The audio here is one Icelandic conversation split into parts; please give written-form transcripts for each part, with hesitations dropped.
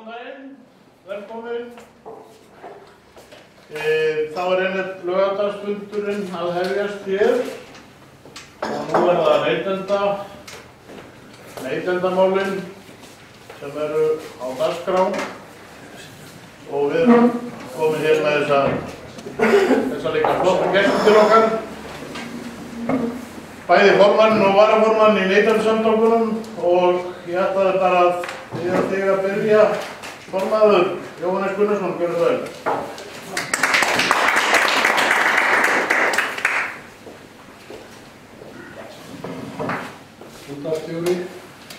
Góðan daginn, velkomin. Þá einmitt laugardagsfundurinn að hefjast hér og nú það neytendamálin sem eru á dagskrá og við erum komin hér með þessa líka flottu gestum til okkar. Bæði formann og varaformann í neytendasamtökunum og ég ætlaði bara að þig að byrja formaður Jóhannes Gunnarsson, gjörðu það vel. Fundarstjóri,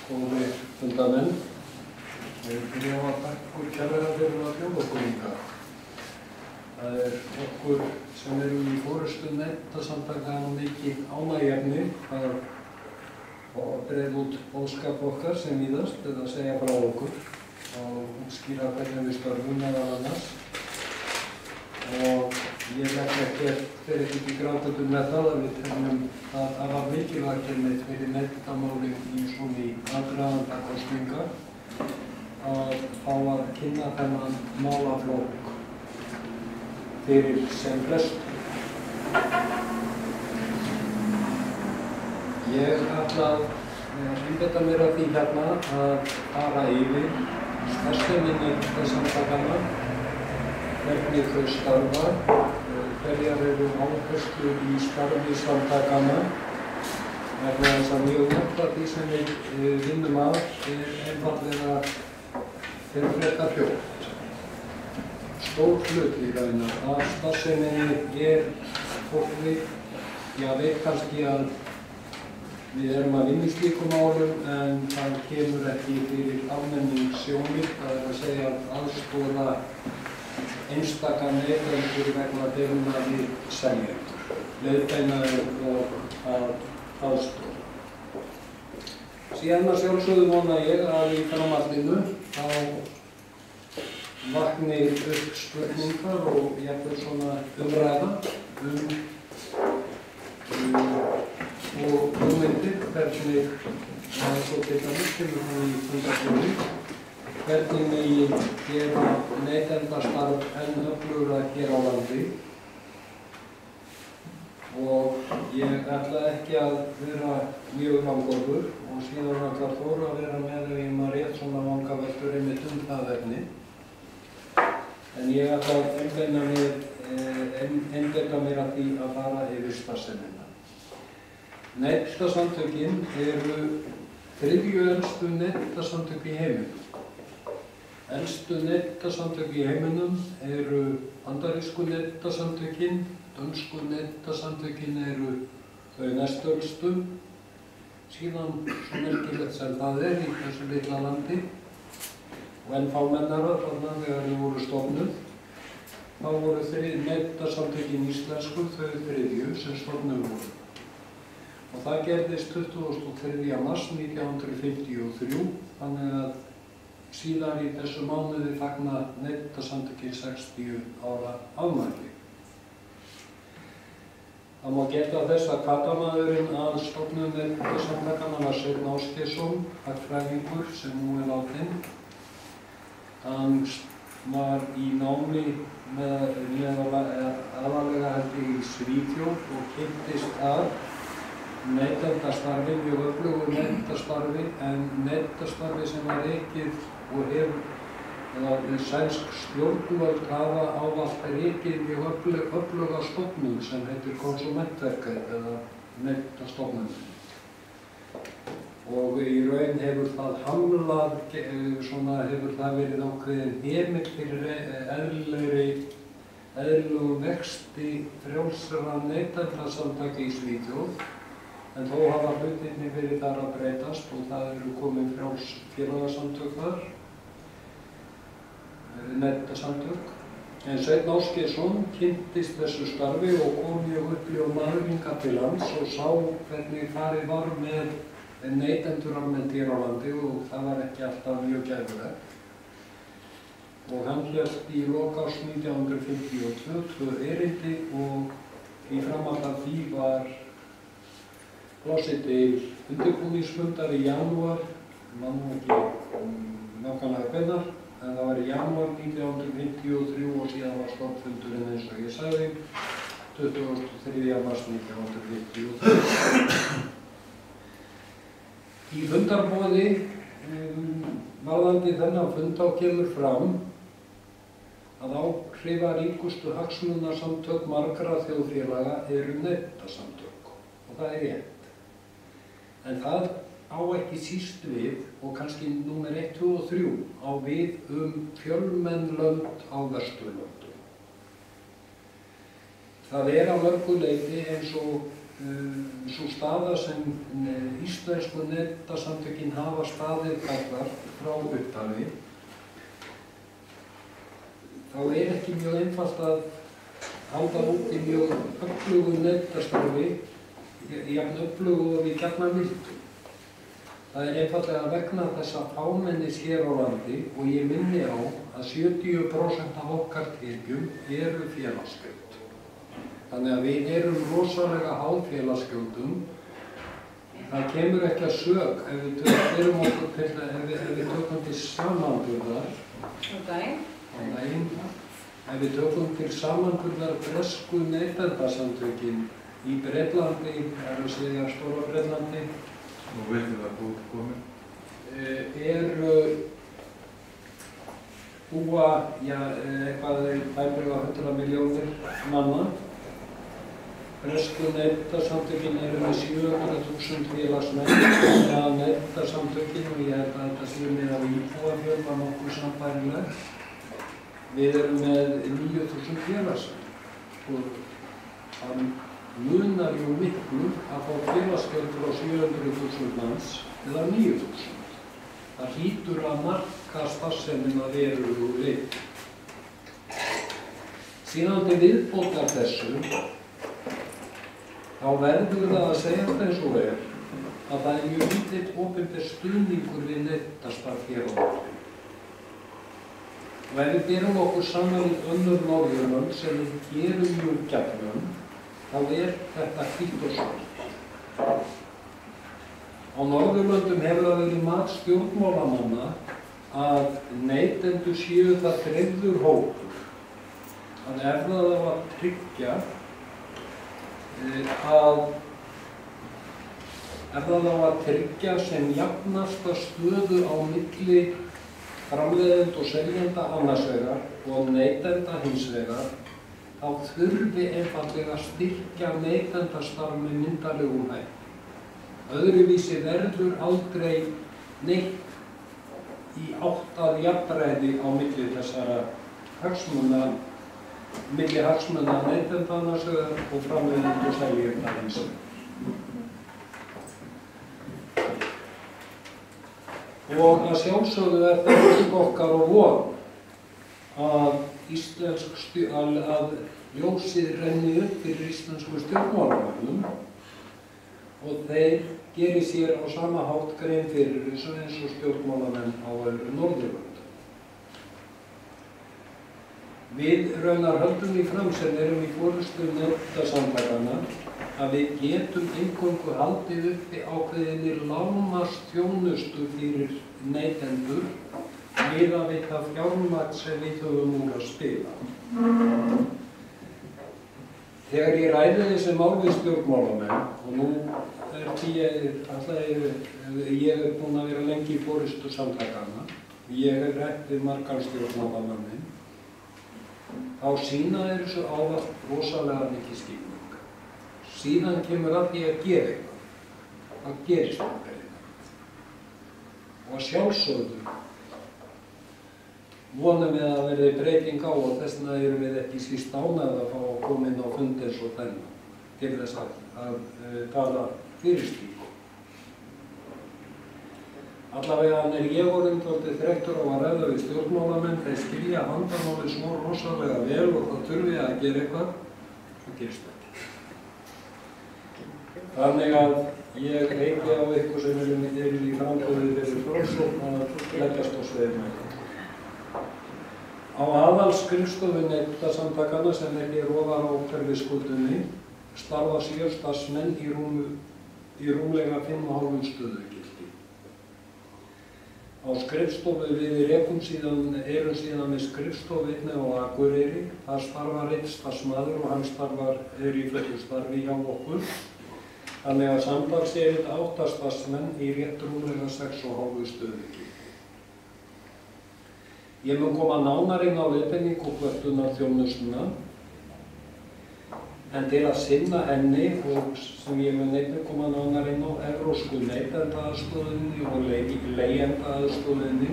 góði fundamenn, við byrjum að þakka kærlega fyrir að bjóða okkur hingað. Það okkur sem erum í forystu neytendasamtaka mikið ánægjuefni að breiða út boðskap okkar sem víðast eða segja frá okkur og útskýra hvernig við störfum meðal annars. Og ég legg ekki ekki grátandi með það að við teljum að það var mikilvægt fyrir neytendamálin í svona aðdraganda kosninga að fá að kynna þennan málaflokk fyrir sem flest. Ég ætla að einbeita mér að því hérna að fara yfir starfsemi neytendasamtakanna, hvernig þau starfa, hverjar eru áherslur í starfi samtakanna, vegna þess að mjög margt af því sem við vinnum að einfaldlega fyrir frekar fljótt. Stór hluti raunar af starfseminni fólk veit kannski að við erum að vinna í slíkum málum en það kemur ekki fyrir almenningssjónir, það er að segja aðstoða einstaka neytendur vegna deilna við seljendur, leiðbeina og aðstoða. Síðan að sjálfsögðu vona ég að í framhaldinu þá vakni upp spurningar og jafnvel svona umræða og hugmyndir hvernig svo til dæmis kemur hún í fundarstjóri hvernig megi gera neytendastarf enn öflugra hér á landi og ég ætla ekki að vera mjög langorður og síðan ætla Þóra að vera með ef ég maður rétt svona vangaveltur einmitt það efni en ég ætla að einbeita mér að því að fara yfir starfsemina. Neytendasamtökin eru þriðju elstu neytendasamtök í heiminum. Elstu neytendasamtök í heiminum eru bandarísku neytendasamtökin, dönsku neytendasamtökin eru þau næstelstu. Síðan svo merkilegt sem það í þessu litla landi og enn fámennara þarna þegar þau voru stofnuð. Þá voru neytendasamtökin íslensku þau þriðju sem stofnuð voru. Og það gerðist 23. mars 1953, þannig að síðan í þessu mánuði fagna neytendasamtökin 60 ára afmæli. Það má geta þess að hvatamaðurinn að stofnun neytendasamtakanna var Sveinn Ásgeirsson, hagfræðingur sem nú látinn. Hann var í námi aðallega í Svíþjóð og kynntist þar neytendastarfi, mjög öflugu neytendastarfi, en neytendastarfi sem var rekið og hefur sænsk stjórnvöld hafa ávallt rekið mjög öfluga stofnun sem heitir Konsumentverket eða neytendastofnun. Og í raun hefur það hamlað, hefur það verið ákveðin heimild fyrir eðlilegum vexti frjálsra neytendasamtaka í Svíþjóð. En þó hafa hlutirnir verið þar að breytast og það eru komin frjáls félagasamtök þar, neytendasamtök. En Sveinn Ásgeirsson kynntist þessu starfi og kom mjög uppljómaður hingað til lands og sá hvernig farið var með neytendur almennt hér á landi og það var ekki alltaf mjög gæfulegt. Og hann hélt í lok árs 1952 erindi og í framhaldi af því var blásið til undirbúningsfundar í janúar, man nú ekki nákvæmlega hvenær, en það var í janúar 1953 og síðan var stofnfundurinn eins og ég sagði 23. mars 1953. Í fundarboði varðandi þennan fund þá kemur fram að áhrifaríkustu hagsmunasamtök margra þjóðfélaga eru Neytendasamtök og það er rétt. En það á ekki síst við, og kannski númer 1, 2 og 3, á við fjölmenn lönd á Vesturlöndum. Það er að mörgu leyti eins og sú staða sem íslensku Neytendasamtökin hafa staðið kallar frá upphafi. Þá er ekki mjög einfalt að halda úti mjög öflugu neytendastarfi, jafn öflugu og við gjarnan vildum. Það er einfallega vegna þessa fámennis hér á landi og ég minni á að 70% af okkar tekjum eru félagsgjöld. Þannig að við erum rosalega háð félagsgjöldum. Það kemur ekki að sök ef við tökum til samanburðar. Ef við tökum til samanburðar bresku Neytendasamtökin í Bretlandi, er að segja Stóra Bretlandi, og veitum það búið komið? Búa, eitthvað tæplega 100 milljónir manna. Bresku Neytendasamtökin eru með 700.000 félagsmenn eða Neytendasamtökin og ég held að þetta sé með á íbúafjölda nokkuð sambærileg. Við erum með 9.000 félagsmenn. Það munar jú miklu að fá félagsgjöld frá 700.000 manns eða 9.000. Það hlýtur að marka starfsemin að verulegu leyti. Síðan til viðbótar þessu, þá verður það að segja þetta eins og að það er mjög lítill opinber stuðningur við neytendastarf hér á landi. Og ef við berum okkur saman í önnur Norðurlönd sem við gerum mjög gjarnan, þá er þetta hvítt og svart. Á Norðurlöndum hefur það verið mat stjórnmálamanna að neytendur séu það dreifður hópur. Að ef það á að tryggja sem jafnasta stöðu á milli framleiðenda og seljenda annars vegar og neytenda hins vegar, þá þurfi einfaldlega að styrkja neytendastarf með myndarlegum hætti. Öðruvísi verður aldrei neitt í átt að jafnræði á milli þessara hagsmuna, milli hagsmuna neytenda annars vegar og framleiðenda og seljenda hins vegar. Og að sjálfsögðu er það ósk okkar og von að ljósið renni upp fyrir íslensku stjórnmálamönnum og þeir geri sér á sama hátt grein fyrir þessu eins og stjórnmálamenn á öðrum Norðurlöndum. Við raunar höldum í fram sem erum í forystu Neytendasamtakanna að við getum eingöngu haldið uppi ákveðinni lágmarksþjónustu fyrir neytendur miðað við það fjármagn sem við höfum úr að spila. Þegar ég ræði þessi mál við stjórnmálamenn, og nú ég er búinn að vera lengi í forystu samtakanna, ég hef rætt við margan stjórnmálamanninn, þá sýna þeir þessu ávallt rosalega mikið skilning. Síðan kemur að því að gera eitthvað. Það gerist aldrei neitt. Og að sjálfsögðu vonum við að verði breyting á og þess vegna erum við ekki síst ánægð að fá að koma inn á fund eins og þennan til þess að tala fyrir slíku. Allavega er ég orðinn dálítið þreyttur á að ræða við stjórnmálamenn, þeir skilja vandamálið svo rosalega vel og það þurfi að gera eitthvað, það gerist ekki. Þannig að ég reiki á ykkur sem eru í framboði fyrir Framsókn að leggjast á sveifinu. Á aðalskrifstofu Neytendasamtakanna sem er hér ofar á Hverfisgötunni starfa 7 starfsmenn í rúmlega 5,5 stöðugildi. á skrifstofu við erum síðan með skrifstofu einnig á Akureyri. Þar starfar einn starfsmaður og hann er í fullu starfi hjá okkur. Þannig að samtals þetta 8 starfsmenn í rétt rúmlega 6,5 stöðugildi. Ég mun koma nánar inn á leiðbeiningu og kvörtunarþjónustuna, en til að sinna henni og sem ég mun einnig koma nánar inn á evrópsku neytendaaðstoðinni og leigjendaaðstoðinni,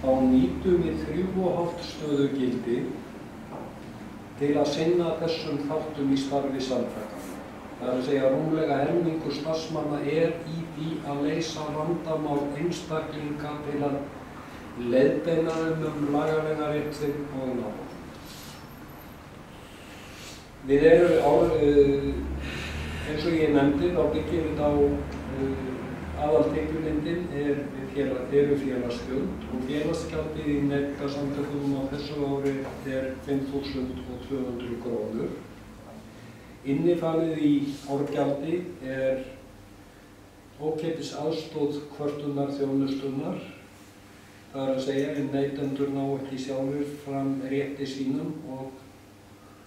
þá nýtum við 3,5 stöðugildi til að sinna þessum þáttum í starfi samtakanna. Það að segja rúmlega helmingur starfsmanna í því að leysa vandamál einstaklinga til að leiðbeina þeim lagalega rétt og náð. Við eins og ég nefndi, þá byggjum við á aðaltekjulindin eru félagsgjöld og félagsgjaldið í neytendasamtökunum á þessu ári 5.200 krónur. Innifalið í árgjaldi ókeypis aðstoð kvörtunarþjónustunnar. Það að segja að neytendur ná ekki sjálfur fram rétti sínum og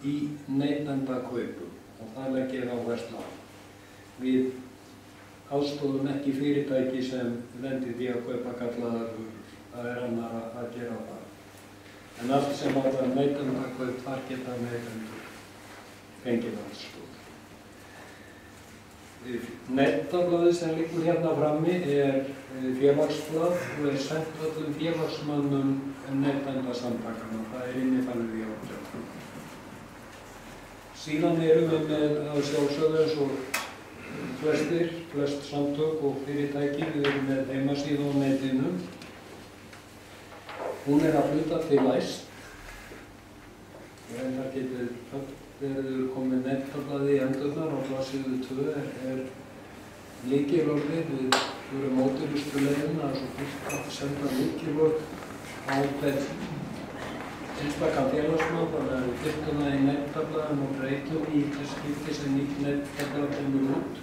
í neytendakaupum og það legg ég áherslu á. Við aðstoðum ekki fyrirtæki sem lendir því að kaupa gallaðar vörur. Það annarra að gera það. En allt sem varðar neytendakaup, þar geta neytendur fengið aðstoð. Nettablaðið sem liggur hérna frammi félagsblað og sent öllum félagsmönnum neytendasamtakanna. Það innifalið í árgjaldi. Síðan erum við með að sjálfsögðu eins og flest samtök og fyrirtæki. Við erum með heimasíðu á netinu. Hún að hluta til læst. Það getur þegar þau komið nettablaði í endurnar á blaðsíðu 2 lykilorðið. Við förum ódýrustu leiðina, það er svo fyrst að senda lykilorð á hvern einstakann félagsmann, þannig að við fyrtum það í nettablaðinu og breytum í þess skipti sem nýtt nettablaði kemur út.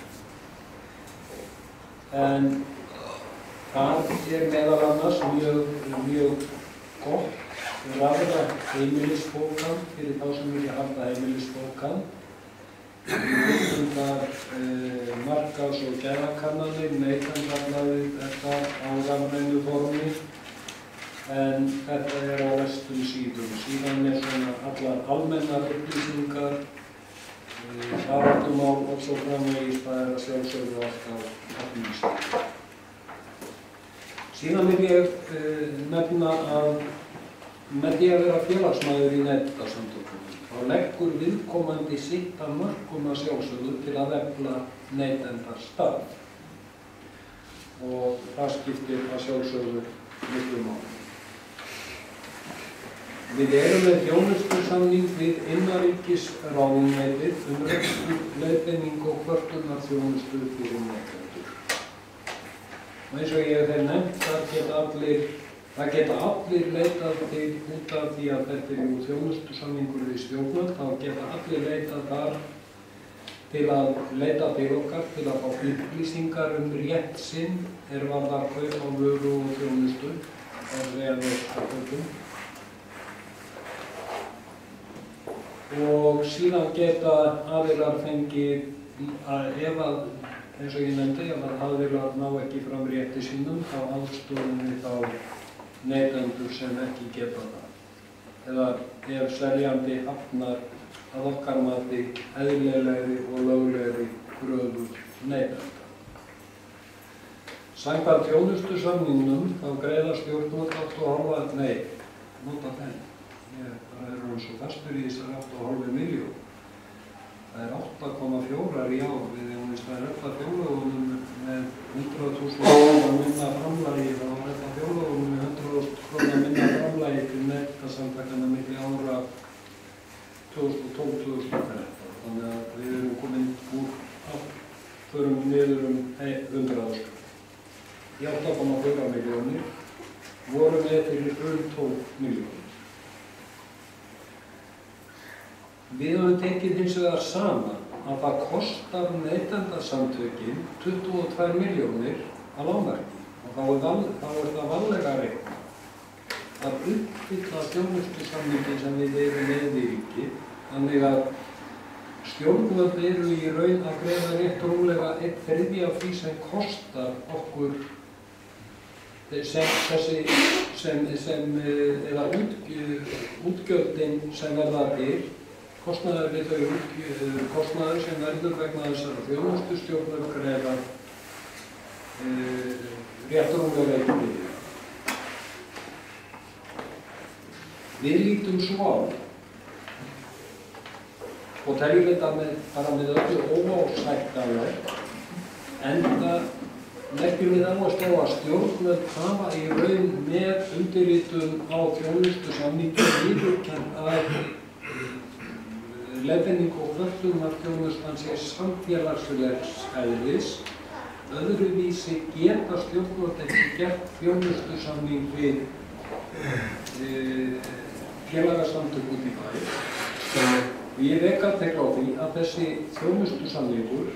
En það meðal annars mjög gott rafrænt heimilisbókhald fyrir þá sem vilja halda heimilisbókhald. Við fyrtum þar markaðs- og gæðakannanir, neytendablaðið á rafrænu formi. En þetta á restum síðum. Síðan svona allar almennar upplýsingar, baráttumál og svo framvegis, það að sjálfsögðu allt á almenningssíðu. Síðan vil ég nefna að með því að vera félagsmaður í neytendasamtökunum, þá leggur viðkomandi sitt af mörkum að sjálfsögðu til að efla neytendarstarf. Og það skiptir að sjálfsögðu miklu máli. Við erum með þjónustusamning við innanríkisráðuneytið rekstur, leiðbeiningu og kvörtunarþjónustu fyrir neytendur. Og eins og ég hef nefnt, það geta allir leitað til út af því að þetta þjónustusamningur við stjórnvöld, þá geta allir leitað þar til að leita til okkar, til að fá upplýsingar rétt sinn varðar kaup á vöru og þjónustu, og síðan geta aðilar fengið, eins og ég nefndi, ef aðilar ná ekki fram rétti sínum, þá aðstoðum við þá neytendur sem ekki geta það. Eða ef seljandi hafnar að okkar mati eðlilegri og löglegri kröfur neytenda. Samkvæmt þjónustusamningnum þá greiða stjórnvöld 8,5 nota þenn. Það eru svo fastur í þessar 8,5 milljón. Það 8,4 í ár. Við erum í staðar öll að fjárlögunum með 100.000 króna minna framlagi. Þá var þetta fjárlögunum með 100.000 króna minna framlagi til neytendasamtakanna milli ára 2012-2013. Þannig að við erum komin förum niður 100.000. Í 8,4 milljónir vorum við fyrir 12 milljónir. Við höfum tekið hins vegar saman að það kostar neytendasamtökin 22 milljónir að lágmarki. og þá er það varlega reynt að uppfylla þjónustusamninginn sem við erum með í ríki, þannig að stjórnvöld eru í raun að greiða rétt rúmlega 1/3 af því sem kostar okkur eða útgjöldin sem verða til, kostnaður við þau kostnaður sem verður vegna þessara þjónustu stjórnvöld greiða rétt rúmlega 1/3. Við lítum svo á og teljum þetta bara með öllu óásættanlegt, enda leggjum við áherslu á að stjórnvöld hafa í raun með undirritun á þjónustusamningi viðurkennt að leiðbeining og kvörtunarþjónustan sé samfélagslegs eðlis. Öðruvísi geta stjórnvöld ekki gert þjónustusamning við félagasamtök út í bæ. Og ég vek athygli á því að þessi þjónustusamningur,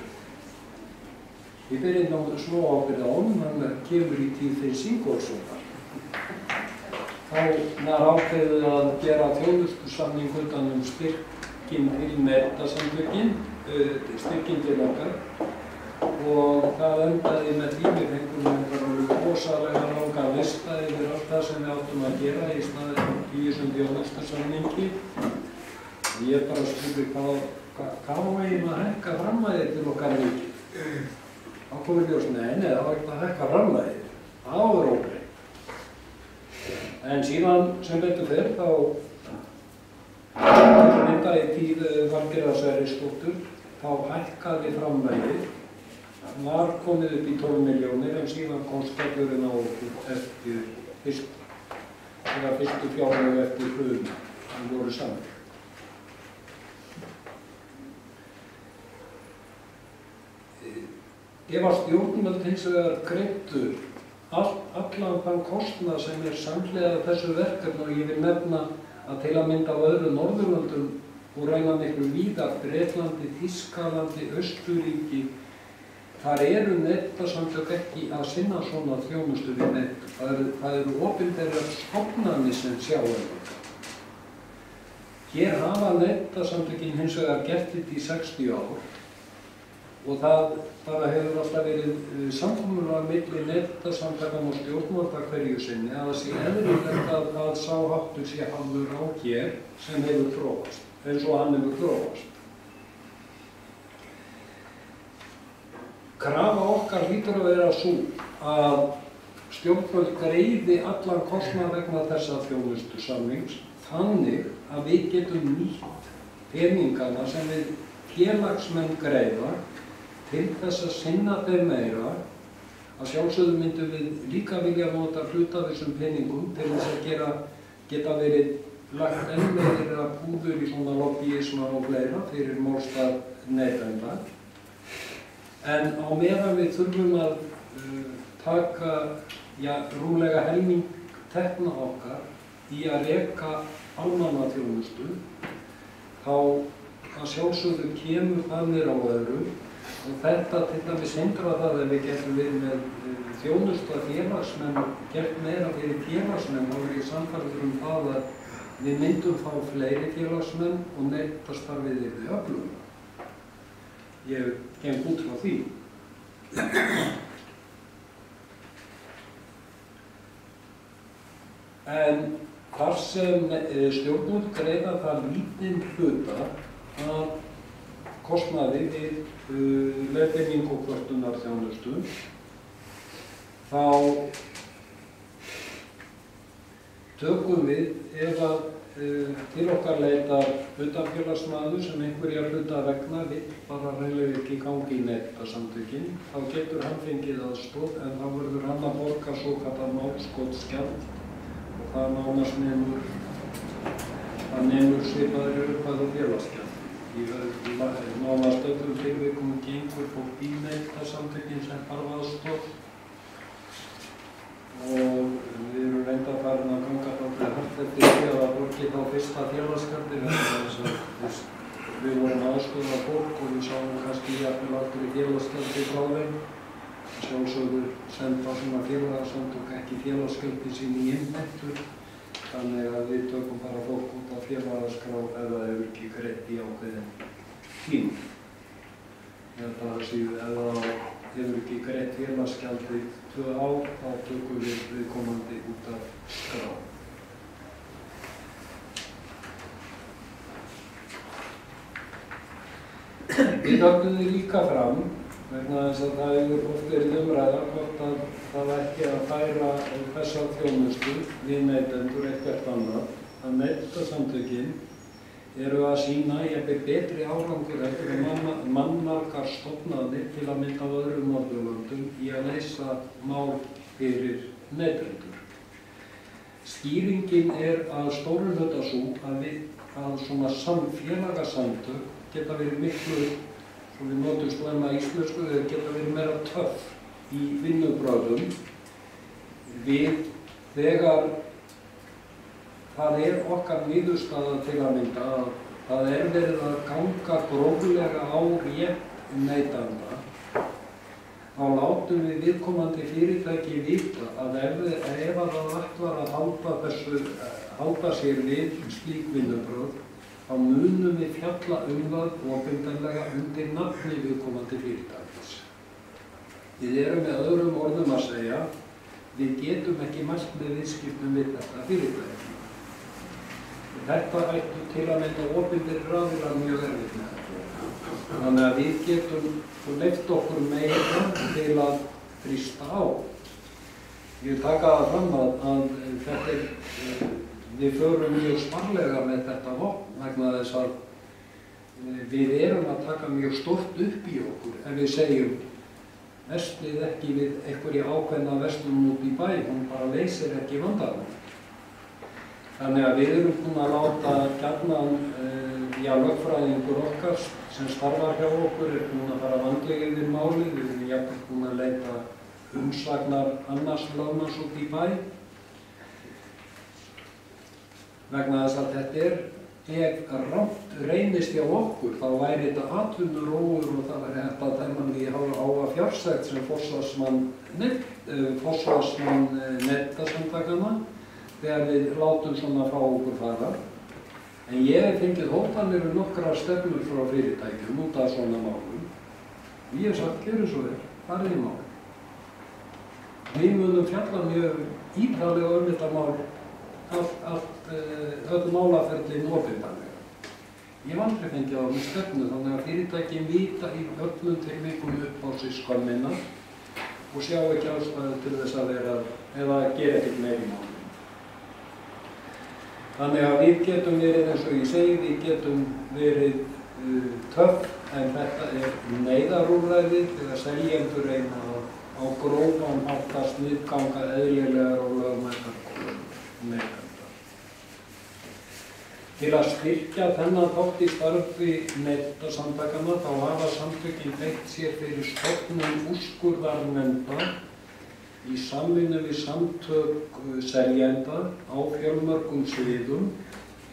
ég ber inn á svo ábyrgð á honum, hann kemur í tíð Finns Ingólfssonar. Þá var ákveðið að gera þjónustusamning utan styrkinn til Neytendasamtökin, styrkinn til okkar, og það endaði með því við fengum einhverjum rosalega langan lista yfir allt það sem við áttum að gera í þessum þjónustusamningi. Ég bara spurði hvað var eigin að hækka framvæðið til okkar ríki. Þá kom við ljós, nei, það var ekkert að hækka framvæðið. Það var óbreytt. En síðan sem betur fer þá mynda í tíð Valgerðar Sverrisdóttur, þá hækkaði framvæðið. Það var komið upp í 12 milljónir en síðan kom skellurinn á okkur eftir fyrstu fjárlög eftir hrun sem voru saman. Ef að stjórnvöld hins vegar greiddu allan þann kostnað sem samhliða þessu verkefni, og ég vil nefna að til að mynda á öðrum Norðurlöndum og reyna miklu víðar, Bretlandi, Þýskalandi, Austurríki, þar eru Neytendasamtök ekki að sinna svona þjónustu við neytendur. Það eru opinberar stofnanir sem sjá þetta. Hér hafa Neytendasamtökin hins vegar gert þetta í 60 ár og það bara hefur alltaf verið samkomulag milli Neytendasamtakanna og stjórnvalda hverju sinni að það sé eðlilegt að sá háttur sé hafður á hér sem hefur þróast, eins og hann hefur þróast. Krafa okkar hlýtur að vera sú að stjórnvöld greiði allan kostnað vegna þessa þjónustusamnings þannig að við getum nýtt peningana sem við félagsmenn greiða til þess að sinna þeim meira. Að sjálfsögðu myndum við líka vilja nota hluta af þessum peningum til þess að geta verið lagt enn meira púður í svona lobbyisma og fleira fyrir málstað neytenda. En á meðan við þurfum að taka rúmlega helming tekna okkar í að reka almannaþjónustu, þá að sjálfsögðu kemur það niður á öðru og þetta til dæmis hindrar það að við getum verið með þjónustu að félagsmenn og gert meira fyrir félagsmenn. Þá er ég sannfærður það að við myndum fá fleiri félagsmenn og neytendastarfið yrði öflugra. Ég geng út frá því. En þar sem stjórnvöld greiða það lítinn hluta af kostnaði við leiðbeining og kvörtunarþjónustu, þá tökum við ef að til okkar leitar utanfélagsmaður sem einhverja hluta vegna vill bara hreinlega ekki gangi í Neytendasamtökin, þá getur hann fengið aðstoð en þá verður hann að borga svokallað málskotsgjald og það nemur svipaðri upphæð og félagsgjald. Í nánast öllum tilvikum gengur fólk í Neytendasamtökin sem þarf aðstoð og við erum reyndar farin að ganga þáttið hart eftir því að fólki þá fyrsta félagsgjaldið vegna þess að við vorum aðstoða fólk og við sáum kannski jafnvel aftur í félagsgjaldið frá þeim. sjálfsögðu senda svona félagasamtök ekki félagsgjöldin sín í innheimtur, þannig að við tökum bara fólk út af félagaskrá ef það hefur ekki greitt í ákveðin tíma. Þetta síðu ef það hefur ekki greitt félagsgjaldið 2 ár, þá tökum við viðkomandi út af skrá. Við höfðum því líka fram, vegna þess að það hefur oft verið umræða hvort að það ekki að færa þessa þjónustu við neytendur eitthvað annað, að Neytendasamtökin eru að sýna jafnvel betri árangur heldur en mannmargar stofnanir til að mynda á öðrum Norðurlöndum í að leysa mál fyrir neytendur. Skýringin að stórum hluta sú að svona félagasamtök geta verið miklu, svo við notum slæma íslensku, þeir geta verið meira töff í vinnubrögðum þegar það okkar niðurstaða til að mynda að það verið að ganga gróflega á rétt neytanda, þá látum við viðkomandi fyrirtæki vita að ef það ætlar að halda sér við slík vinnubrögð, þá munum við fjalla það opinberlega undir nafni viðkomandi fyrirtækis. Við erum með öðrum orðum að segja, við getum ekki mælt með viðskiptum við þetta fyrirtæki. Þetta ættu til að mynda opinberir aðilar mjög erfitt með þetta. Þannig að við getum leyft okkur meira til að þrýsta á. Ég vil taka það fram að við förum mjög sparlega með þetta vopn vegna þess að við erum að taka mjög stórt upp í okkur ef við segjum verslið ekki við einhverja ákveðna verslun út í bæ, hún bara leysir ekki vandamál. Þannig að við erum búin að láta gjarnan lögfræðingur okkar sem starfar hjá okkur búin að fara vandlega yfir málið, við erum jafnvel búin að leita umsagnar annars lögmanns út í bæ. Vegna þess að þetta ef rangt reynist hjá okkur, þá væri þetta atvinnurógur og það væri hægt að dæma því háa fjársekt sem forsvarsmann Neytendasamtakanna þegar við látum svona frá okkur fara. En ég hef fengið hótanir nokkrar stefnur frá fyrirtækjum út af svona málum. Ég hef sagt, gerðu svo vel, farið í mál. Við munum fjalla mjög ítarlega þetta mál, öll málaferlin opinberlega. Ég hef aldrei fengið á mig stefnu, þannig að fyrirtækin vita í öllum tilvikum upp á sig skömmina og sjá ekki ástæðu til þess að vera, eða gera ekkert meira í málum. Þannig að við getum verið, eins og ég segi, við getum verið töff, en þetta neyðarúrræði þegar seljendur reyna á grófan hátt að sniðganga eðlilegar og lögmætar neytenda. Til að styrkja þennan þátt í starfi Neytendasamtakanna þá hafa samtökin beitt sér fyrir stofnun úrskurðarnefnda í samvinnu við samtök seljenda á fjölmörgum sviðum.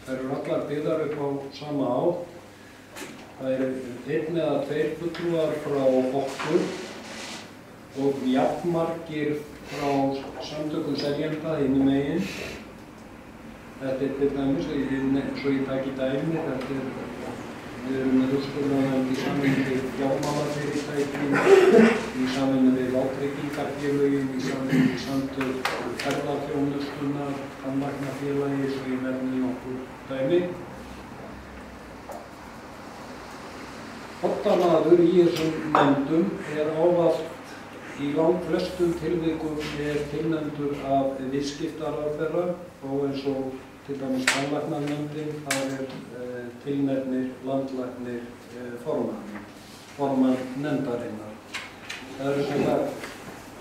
Þær eru allar byggðar upp á sama átt. Það eru 1 eða 2 fulltrúar frá okkur og jafnmargir frá samtökum seljenda hinum megin. Þetta til dæmis, svo ég taki dæmi, við erum með úrskurðarnefnd í samvinnu við fjármálafyrirtækin, í samvinnu við vátryggingarfélögin, í samvinnu við samtök ferðaþjónustunnar, tannlæknafélagi, svo ég nefni nokkur dæmi. Oddamaður í þessum nefndum ávallt í langflestum tilvikum tilnefndur af viðskiptaráðherra og eins og til dæmis tannlæknanefndin, það tilnefnir landlæknir formann nefndarinnar. Það eru svona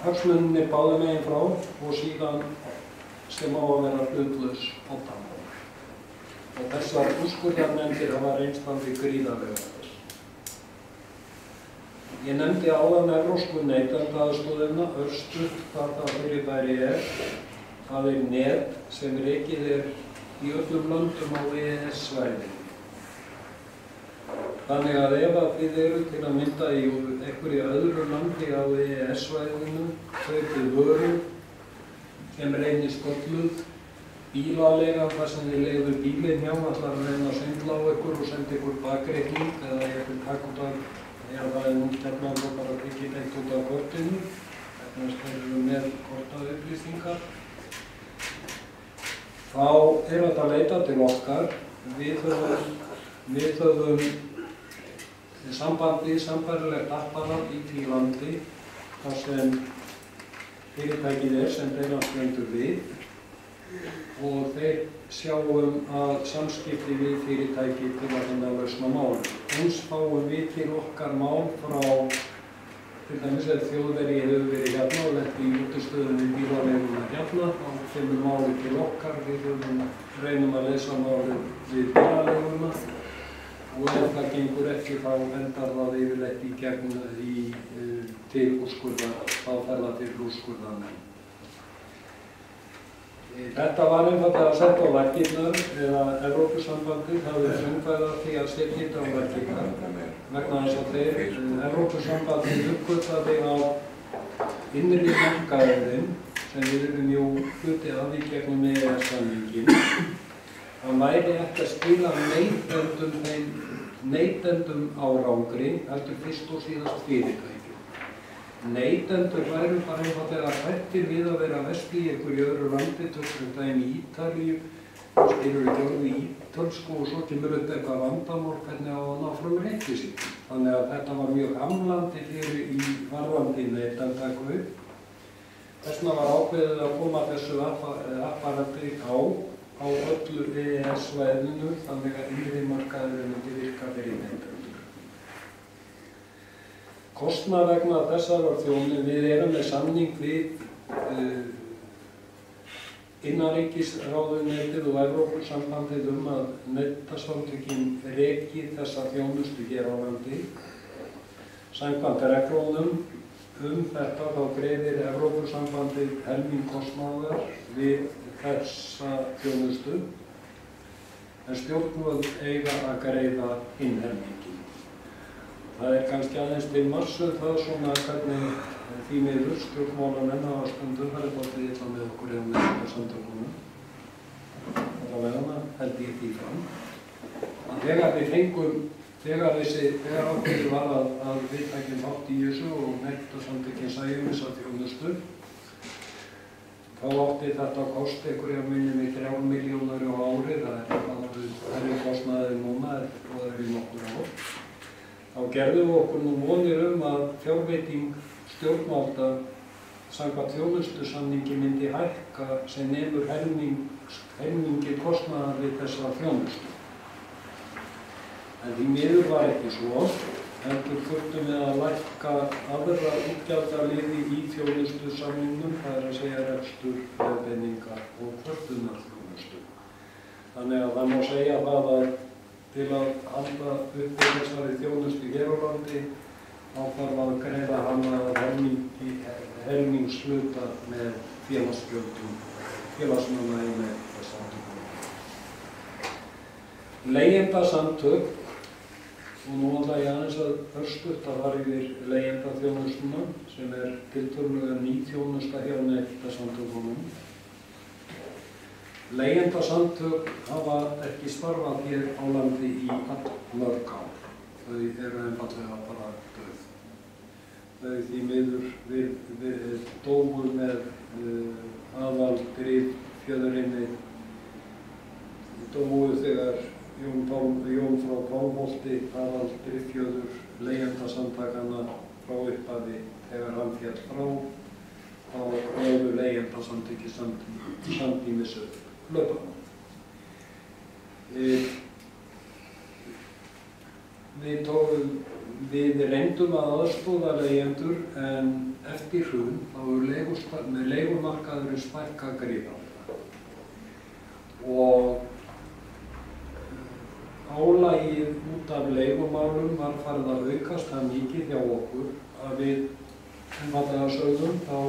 hagsmunir báðum megin frá og síðan sem á að vera hlutlaus oddamaður. Og þessar úrskurðarnefndir hafa reynst alveg gríðarlega. Ég nefndi áðan evrópsku neytendaaðstoðina, örstutt hvað það fyrirbæri Það net sem rekið í öllum löndum á EES-svæðinu. Þannig að ef að þið eru til að mynda í einhverju öðru landi á EES-svæðinu, kaupið vöru sem reynist gölluð, bílaleiga þar sem þið leigðu bílinn hjá, ætlar að reyna að svindla á ykkur og senda ykkur bakreikning eða eitthvað takk út af, það nú stefnan þá bara tekið eitt út af kortinu, þannig að þeir eru með kortaupplýsingar. Þá þetta að leita til okkar. Við höfum sambærilegt apparat í því landi þar sem fyrirtækið sem beinanstrendur við og þeir sjáum að samskipti við fyrirtæki til að finna lausn á málum. Eins fáum við til okkar mál frá, til dæmis ef Þjóðverji hefur verið hérna og lent í útistöðunni bílaleiguna hérna, þá kemur málið til okkar, við reynum að leysa málið við bílaleiguna og ef það gengur ekki þá endar það yfirleitt í gegn til úrskurðar, þá fer það til úrskurðarnefnd. Þetta var einfaldlega að setja á laggirnar eða Evrópusambandið hafði frumkvæði að því að setja þetta á laggirnar vegna þess að Evrópusambandið uppgötvaði á innri markaðinn sem við erum jú hluti af í gegnum EES-samninginn að væri ekki að skila neytendum árangri heldur fyrst og síðast fyrirtækjum. Neytendur væru bara einfaldlega hrættir við að vera að versla í einhverju öðru landi, tökum dæmi í Ítalíu, skilur ekki orðið ítölsku og svo kemur upp eitthvað vandamál hvernig á að ná fram reikvísítum. Þannig að þetta var mjög hamlandi fyrir í varðandi neytendakaup. Þess vegna var ákveðið að koma þessu apparati á öllu EES-svæðinu þannig að innri markaðurinn myndi virka fyrir neytendur. Kostnað vegna þessarar þjónu, við erum með samning við innanríkisráðuneytið og Evrópusambandið að Neytendasamtökin reki þessa þjónustu hér á landi. Samkvæmt reglunum þetta þá greiðir Evrópusambandið helming kostnaðar við þessa þjónustu en stjórnvöld eiga að greiða hinn helmingin. Það kannski aðeins til marsu það svona hvernig því miður stjórnmálamenn hafa stundum farið bóttið illa með okkur eða með Neytendasamtökunum. Það held ég því fram. Þegar ákveðið var að við tækjum þátt í þessu og Neytendasamtökin sæjum þessa þjónustu, þá átti þetta að kosta einhverja minni 3 milljónir á ári, það er kostnaðið núna, það er í nokkur ár. Þá gerðum við okkur nú vonir að fjárveiting stjórnvalda samkvæmt þjónustusamningi myndi hækka sem nemur helmingi kostnaðar við þessa þjónustu. En því miður var ekki svo, heldur þurftum við að lækka aðra útgjaldaliði í þjónustusamningnum, það er að segja rekstur, leiðbeiningar og kvörtunarþjónustu. Þannig að það má segja það að til að halda uppi þessari þjónustu hér á landi þá þarf að greiða hana helmingshluta með félagsgjöldum, félagsmanna í Neytendasamtökunum. Leigjendasamtök, og nú ætla ég aðeins að örstutt að fara yfir leigjendaþjónustuna sem tiltölulega ný þjónusta hjá Neytendasamtökunum. Leigjendasamtök hafa ekki starfað hér á landi í mörg ár. Þau eru einfaldlega bara dauð. Þau því miður við dóu með aðaldrifjöðurinni, dóu þegar Jón frá Pálmholti, aðaldrifjöður leigjendasamtakanna frá upphafi, þegar hann féll frá, þá höfðu leigjendasamtökin samtímis upp. Við reyndum að aðstoða leigjendur en eftir hrun þá með leigumarkaðurinn stækkað gríðarlega og álagið út af leigumálum var farið að aukast það mikið hjá okkur að við einfaldlega sögðum þá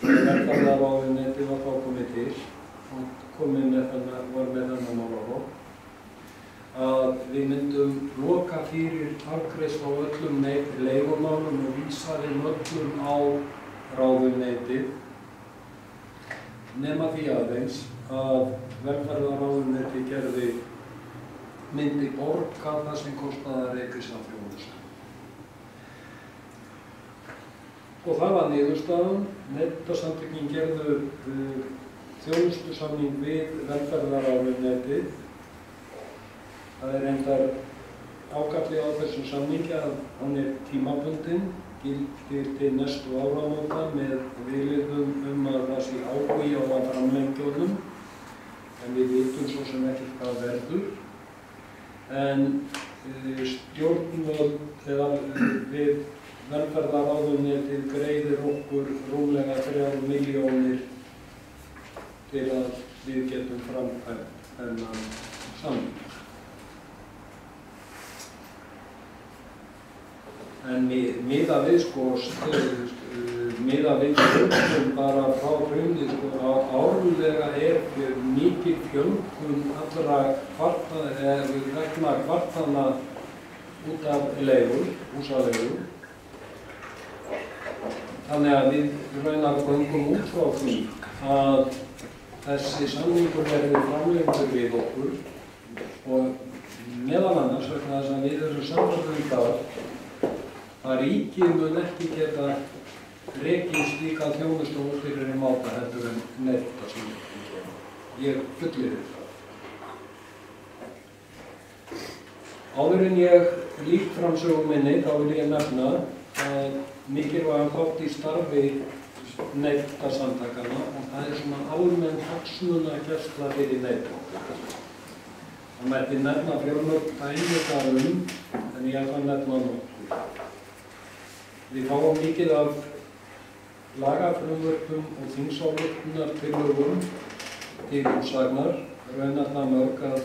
verkefnaráðuneytið var þá komið til og var með þennan málaflokk að við myndum loka fyrir afgreiðslu á öllum leigumálum og vísa þeim öllum á ráðuneytið, nema því aðeins að velferðarráðuneytið myndi borga það sem kostaði að reka þessa þjónustu. Og það var niðurstaðan. Neytendasamtökin gerðu þjónustusamning við velferðarráðuneytið. Það er reyndar ágalli á þessum samningi að hann er tímabundinn, gildir til næstu áramóta með vilyrðum að það sé áhugi á að framlengja honum, en við vitum svo sem ekki hvað verður. En stjórnvöld eða við velferðarráðuneytið greiðir okkur rúmlega 3 milljónir til að við getum framkvæmt þennan samning. En miðað við bara frá hruni, árlega er mikil fjölgun allra vegna kvartana út af húsaleigur. Þannig að við raunar göngum út frá því að þessi samningur verði framlengdur við okkur og meðal annars vegna þess að við erum sannfærðir það að ríkið mun ekki geta rekið slíka þjónustu á ódýrari máta heldur en neytendasamtökin gera. Ég fullyrði það. Áður en ég lýk framsögu minni þá vil ég nefna að mikilvægan þátt í starfi neytendasamtakanna og það er svona almenn hagsmunagæsla fyrir neytendur. Það mætti nefna fjölmörg dæmi þar en ég ætla að nefna nokkuð. Við fáum mikið af lagafrumvörpum og þingsályktunartillögum til umsagnar, raunar það mörg að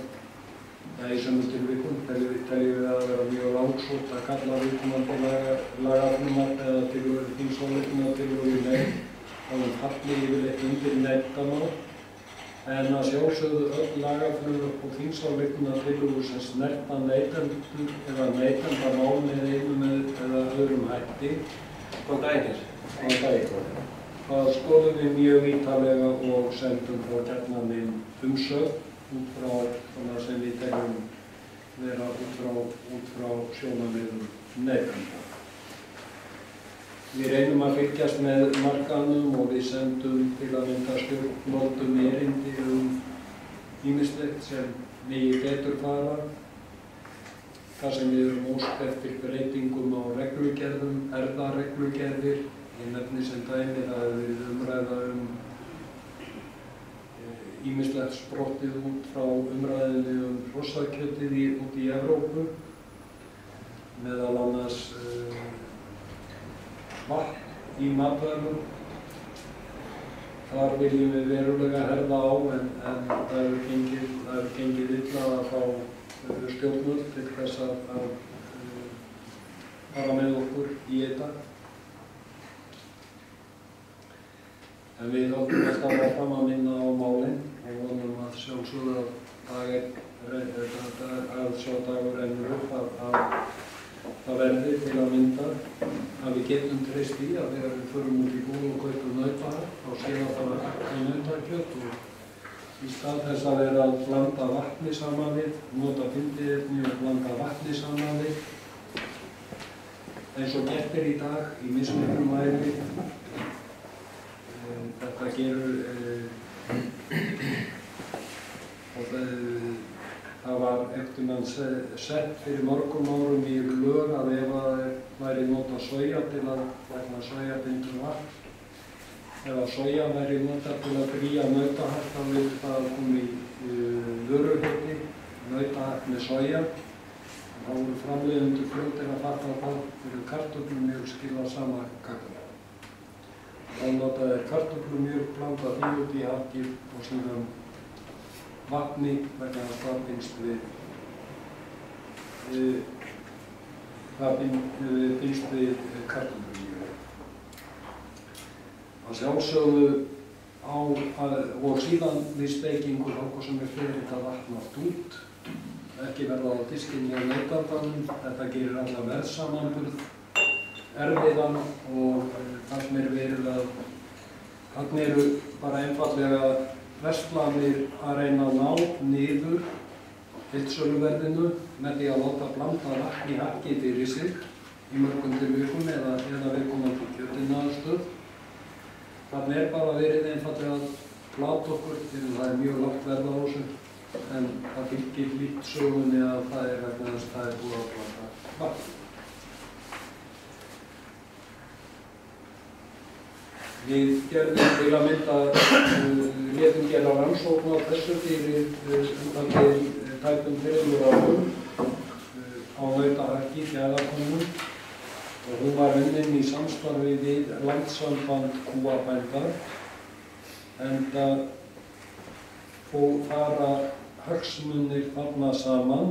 í sömu tilvikum teljum við að vera mjög langsótt að kalla viðkomandi lagafrumvarp eða þingsályktunartillögu í neyð, þá falli yfirleitt undir neytendamál. En að sjálfsögðu öll lagafrumvörp og þingsályktunartillögur sem snerta neytendur eða neytendamál með einum eða öðrum hætti. Góðan daginn. Góðan daginn. Það skoðum við mjög ítarlega og sendum frá gjarnan inn umsögn út frá það sem við teljum vera út frá sjónarmiðum neytenda. Við reynum að fylgjast með markaðnum og við sendum til að mynda stjórnvöldum erindi ýmislegt sem megi betur fara. Það sem við erum ósk eftir breytingum á reglugerðum, erfðareglugerðir. Ég nefni sem dæmi að við umræða ýmislegt sprottið út frá umræðinni hrossakjötið út í Evrópu, meðal annars vatn í matvælum. Þar viljum við verulega herða á en það hefur gengið illa að fá stjórnvöld til þess að fara með okkur í þetta. En við höldum alltaf áfram að minna á málin og vonum að sjálfsögðu að sá dagur rennur upp að það verði til að mynda að við getum treyst í að þegar við förum út í búð og kaupum nautahald þá sé að það að hækka nautakjöt og í stað þess að vera að blanda vatni saman við, nota fyndiefni og blanda vatni saman við eins og gert í dag í mismiklum mæli. Þetta gerur og það var eftirmann sett fyrir mörgum árum í lög að ef það væri notað soja til að vegna sojabindur vatn, ef að soja væri notað til að gríja nautahald þá vil það koma í vöruhluti, nautahald með soja. Þá voru framleiðendur fljótir að fatta það fyrir kartöflumjólk skilað sama gagni. Þá notaði kartöflumjólk blanda því út í halkið og síðan vatni vegna að það finnst við kartöflumjólk. Að sjálfsögðu og síðan við steikingu þá sem fyrir þetta vatn allt út ekki verða á diskinn hjá neytandanum. Þetta gerir alla verðsamanburð erfiðan og það sem verið að þarna eru bara einfaldlega verslanir að reyna að ná niður heildsöluverðinu með því að láta blanda vatn í hakki fyrir sig í mörgum tilvikum eða viðkomandi kjötiðnaðarstöð. Þarna bara verið einfaldlega að plata okkur því að það mjög lágt verð á þessu en það fylgir líkt sögunni að það vegna þess að það búið að plata vatn. Við gerðum til að mynda, létum gera rannsókn á þessu fyrir tæpum 3 árum á nautahakki Gæðakonum og hún var unnin í samstarfi við Landssamband kúabænda enda fara hagsmunir þarna saman.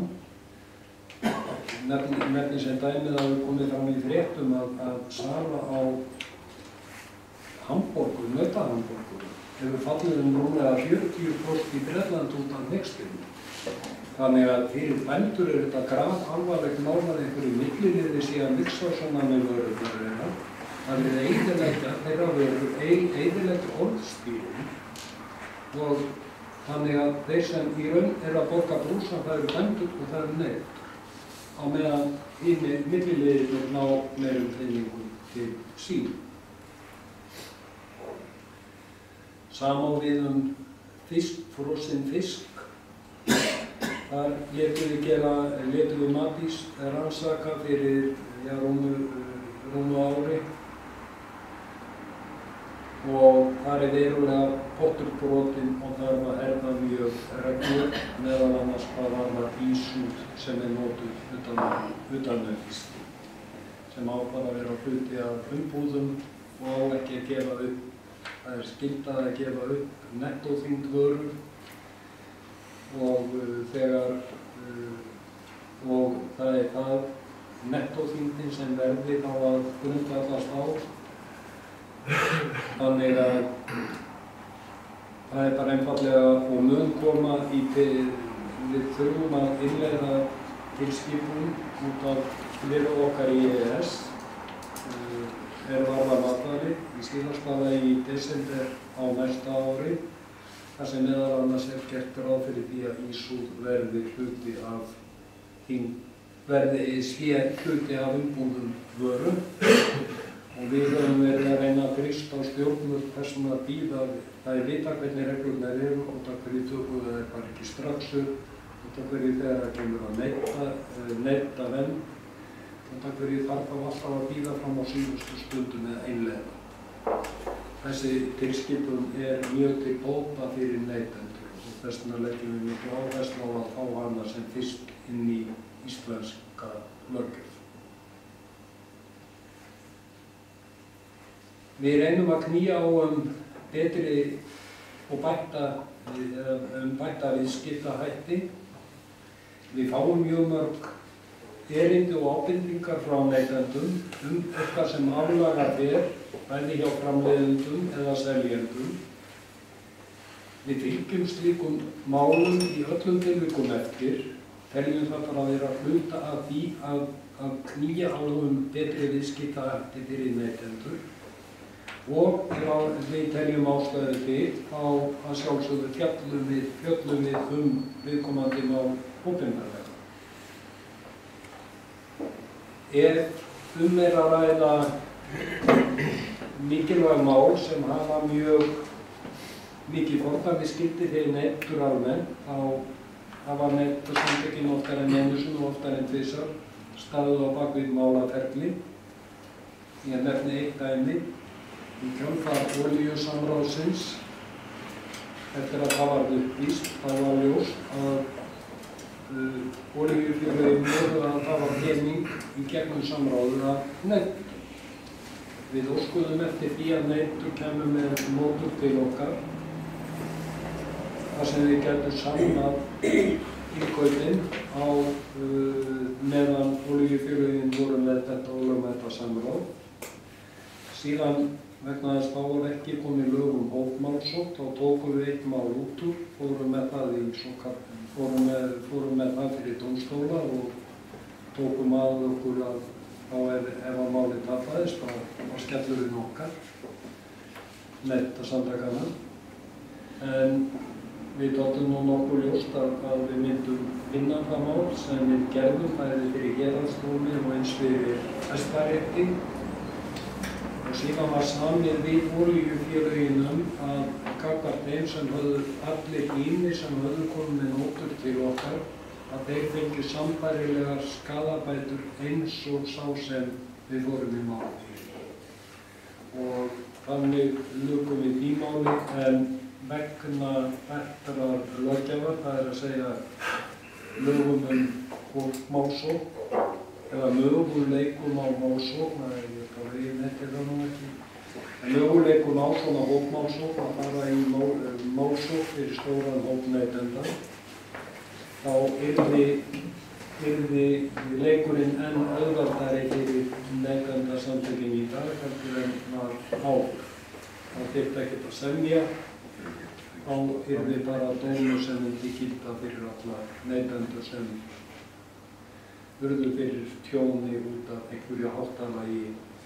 Nefni sem dæmið að við komið fram í fréttum að sala á hamborgur, nautahamborgur, hefur fallið rúmlega 40% í Bretland út af hneykslinum. Þannig að fyrir bændur þetta grafalvarlegt mál að einhverju milliliði sé að mixa svona með vörurnar þeirra. Það eyðileggja þeirra vörur, eyðileggja orðstílum og þannig að þeir sem í raun að borga brúsan það eru bændur og það eru neytt. Á meðan hinir milliliðirnir ná meirum peningum til sín. Sama við fisk, frosinn fisk. Þar létum við Matís rannsaka fyrir rúmu ári og þar verulega pottur brotinn og þar var herða mjög reglur meðal annars hvað varðar ísúð sem notuð utanauðis sem á bara að vera hluti af umbúðum og á ekki að gefa upp. Það skyldað að gefa upp nettóþyngd vörur og og það það nettóþyngdin sem verði þá að grundvallast á. Þannig að það bara einfaldlega og mun koma við þurfum að innleiða tilskipun út af liðu okkar í EES varðar matvæli í síðastlega í desember á næsta ári þar sem meðal annars gert ráð fyrir því að ísúð verði hluti af umbúðum vörum og við höfum verið að reyna að þrýsta á stjórnvöld þessum að bíða. Það vita hvernig reglurnar eru og það hverju tökum við það bara ekki strax upp og það hverju þegar það kemur að neyta vernd og það hverju þarf þá alltaf að bíða fram á síðustu stundu með einlega. Þessi tilskipun mjög til bóta fyrir neytendur og þess vegna leggjum við miklu áherslu á að fá hana sem fyrst inn í íslenska löggjöf. Við reynum að knýja á betri og bætta viðskiptahætti. Við fáum mjög mörg erindi og ábendingar frá neytendum eitthvað sem aflaga ber, bæði hjá framleiðendum eða seljendum. Við fylgjum slíkum málum í öllum tilvikum eftir, teljum það bara að vera hluta af því að knýja á betri viðskiptahætti fyrir neytendur og við teljum ástæðu til að sjálfsögðu fjöllum við viðkomandi mál opinberlega. Ef er að ræða mikilvæg mál sem hafa mjög mikið fordæmisgildi fyrir neytendur almennt, þá hafa neytendasamtökin oftar en einu sinni og oftar en tvisvar staðið á bakvið málaferli. Ég nefni eitt dæmi. Í kjölfar olíusamráðsins, eftir að það var upplýst, það var ljóst að olíufélögin voru að hafa pening í gegnum samráður af neytendum. Við óskuðum eftir því að neytendur kæmu með nótur til okkar þar sem við gætum sannað innkaupin á meðan olíufélögin voru með þetta ólögmæta samráð. Síðan vegna þess þá var ekki komið lög hópmálsókn, þá tókum við eitt mál út úr, fórum með það í fórum með það fyrir dómstóla og tókum að okkur að ef að málið tapaðist þá skellurinn okkar Neytendasamtakanna. En við tóttum nú nokkuð ljóst að við myndum vinna það mál sem við gerðum bæði fyrir héraðsdómi og eins fyrir Hæstarétti. Og síðan var samið við olíufélögunum að gagnvart þeim sem höfðu allir hinir sem höfðu komið með nótur til okkar að þeir fengi sambærilegar skaðabætur eins og sá sem við fórum í máli fyrir. Og þannig lukum við í máli en vegna bettrar löggjafar, það er að segja lögum málsókn eða möguleikum á málsókn, möguleikum á svona hópmálsókn að fara í málsókn fyrir stóran hóp neytenda, þá yrði leikurinn enn auðveldari fyrir Neytendasamtökin í dag heldur en var áður. Það þyrfti ekkert að semja, þá yrði bara dómur sem myndi gilda fyrir alla neytendur sem urðu fyrir tjóni út af einhverju háttalagi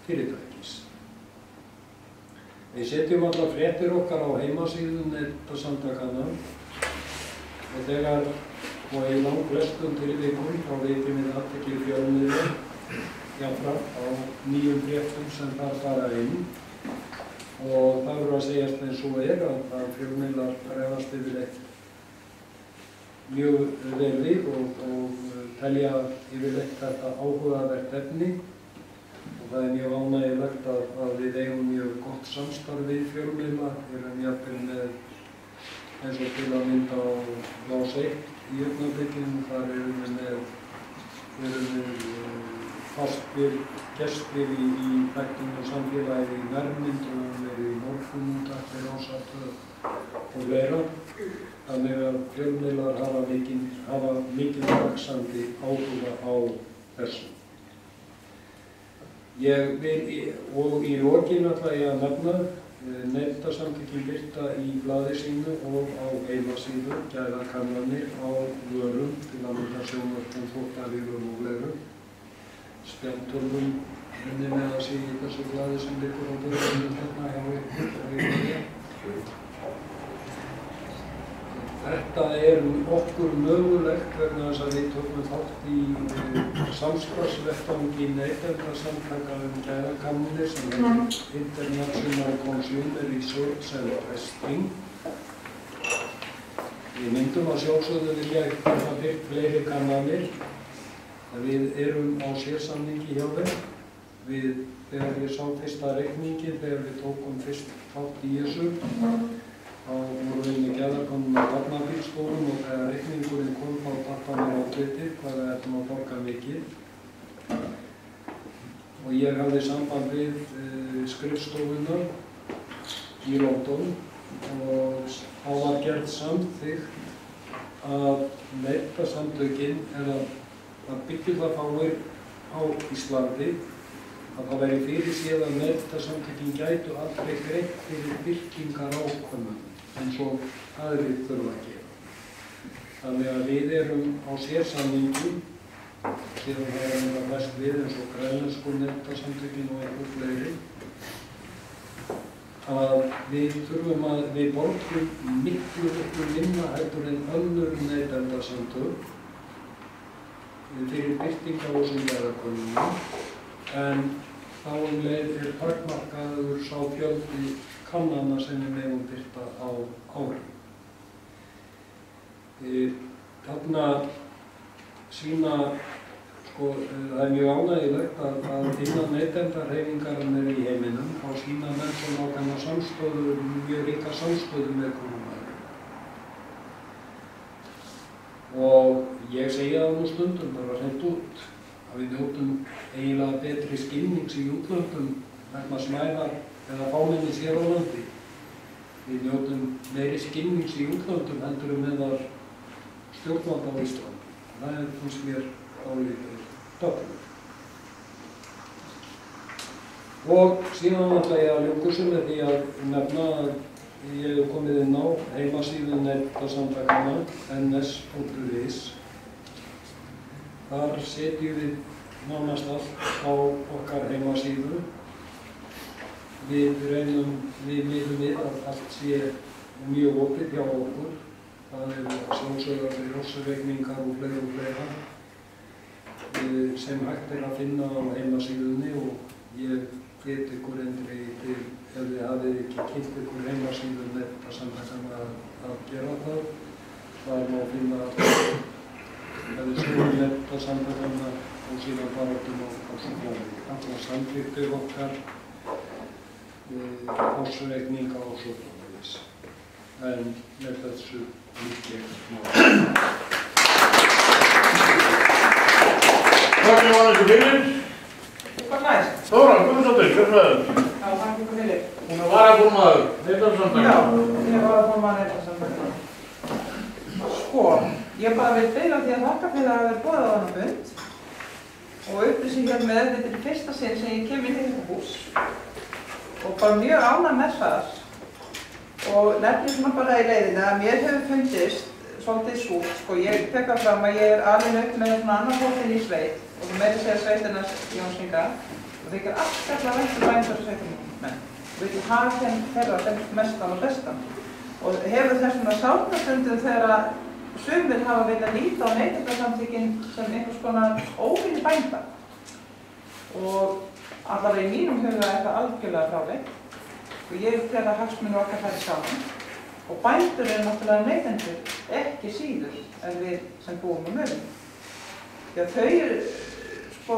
fyrirtækis. Við setjum allar fréttir okkar á heimasíðu Neytendasamtakanna og þegar og í langflestum tilvikum þá veitum við athygli fjölmiðla jafnframt á nýjum fréttum sem þar fara inn og það verður að segjast eins og að fjölmiðlar bregðast yfirleitt mjög vel við og telja yfirleitt þetta áhugavert efni og það er mjög ánægjulegt að við eigum mjög gott samstarf við fjölmiðla, erum jafnvel með eins og til að mynda á Rás 1 í augnablikinu, þar erum við fastir gestir í þættum og samfélagi í nærmynd og við erum í morgunútvarpi, Rás 2 og fleira. Þannig að fjölmiðlar hafa mikið vaxandi áhuga á þessu. Ég vil, og í lokin ætla ég að nefna Neytendasamtökin birta í blaði sínu og á heimasíðu gæðakannanir á vörum til að mynda sjónvörpum, þvottavélar og fleiru. Spjaldtölvum með að sé í þessu blaði sem liggur á borðinu hérna hjá ykkur. Þetta er okkur mögulegt vegna þess að við tókum þátt í samstarfsvettvangi Neytendasamtaka gæðakannanir sem heitir International Consumer Research and Testing. Við myndum að sjálfsögðu vilja geta birt fleiri kannanir. Við erum á sérsamningi hjá þeim. Þegar ég sá fyrsta reikningin, þegar við tókum fyrst þátt í þessu, þá vorum við með gæðakannum á barnabílstofum og þegar reikningurinn kom þá tappa mér á Twitter hvað við ættum að borga mikið. Og ég hafði samband við skrifstofunar í London og þá var gert samþykkt að Neytendasamtökin að byggja það fáir á Íslandi að það væri fyrirséð að Neytendasamtökin gætu aldrei greitt fyrir birtingarákvæðum eins og aðrir þurfa að gera. Þannig að við erum á sérsamningi, síðan það er einhverja best við eins og grænlensku Neytendasamtökin og einhver fleiri, að við borgum miklu minna heldur en önnur neytendasamtök fyrir birtinga á þessum gæðakönnunum, en þá er takmarkaður sá fjöldi kannana sem við megum birta á ári. Þarna sýna, það er mjög ánægjulegt að innan neytendahreyfingarinnar í heiminum þá sýna menn svona ákveðna samstöðu, mjög ríka samstöðu með konumæður. Og ég segi það nú stundum bara hreint út að við njótum eiginlega betri skilnings í útlöndum vegna smæðar eða fámennis hér á landi. Við njótum meiri skilnings í útlöndum heldur meðal stjórnvalda á Íslandi. Það finnst mér álítið döggur. Og síðan ætla ég að ljúka þessu með því að nefna að ég hef komið inn á heimasíðu Neytendasamtakanna ns.is. Þar setjum við nánast allt á okkar heimasíðu. Við miðlum við að allt sé mjög opið hjá okkur. Það eru sjálfsögðar ársreikningar og fleira sem hægt að finna á heimasíðunni og ég hvet ykkur eindregið til, ef þið hafið ekki kynnt ykkur heimasíðu Neytendasamtakanna að gera það. Það má finna ef þið skoðum Neytendasamtakanna og síðan baráttum á svona alla samþykktir okkar, ársreikninga og svo framvegis. En með þessu lýk ég máli. Takk Jóhannes og Philip. Hvað næst? Þóra Guðmundsdóttir, hver með þau? Já, takk ykkur Philip. Hún varaformaður Neytendasamtakanna. Já, ég varaformaður Neytendasamtakanna. Sko, ég bara vil deila því að þakka fyrir að hafa verið boðað á þennan fund og upplýsi hér með þetta er fyrsta sinn sem ég kem inn í þetta hús og bara mjög ánægð með það og nefnir svona bara í leiðinni að mér hefur fundist svolítið súrt, sko, ég tek það fram að ég er alveg upp með svona annar fólkinn í sveit og þú meiri segja sveitinans Jónskinga og þykir afskaplega væntur bændur sveitamenn og við hafa þeirra sem mestan og bestan og hefur þessum að sálnastundum þegar sumir hafa viljað líta á Neytendasamtökin sem einhvers konar óvinni bænda og allavega í mínum huga er það algjörlega fráleitt og ég tel að hagsmunir okkar færi saman og bændur eru náttúrulega neytendur ekki síður en við sem búum á mönnum. Já, þau eru, sko,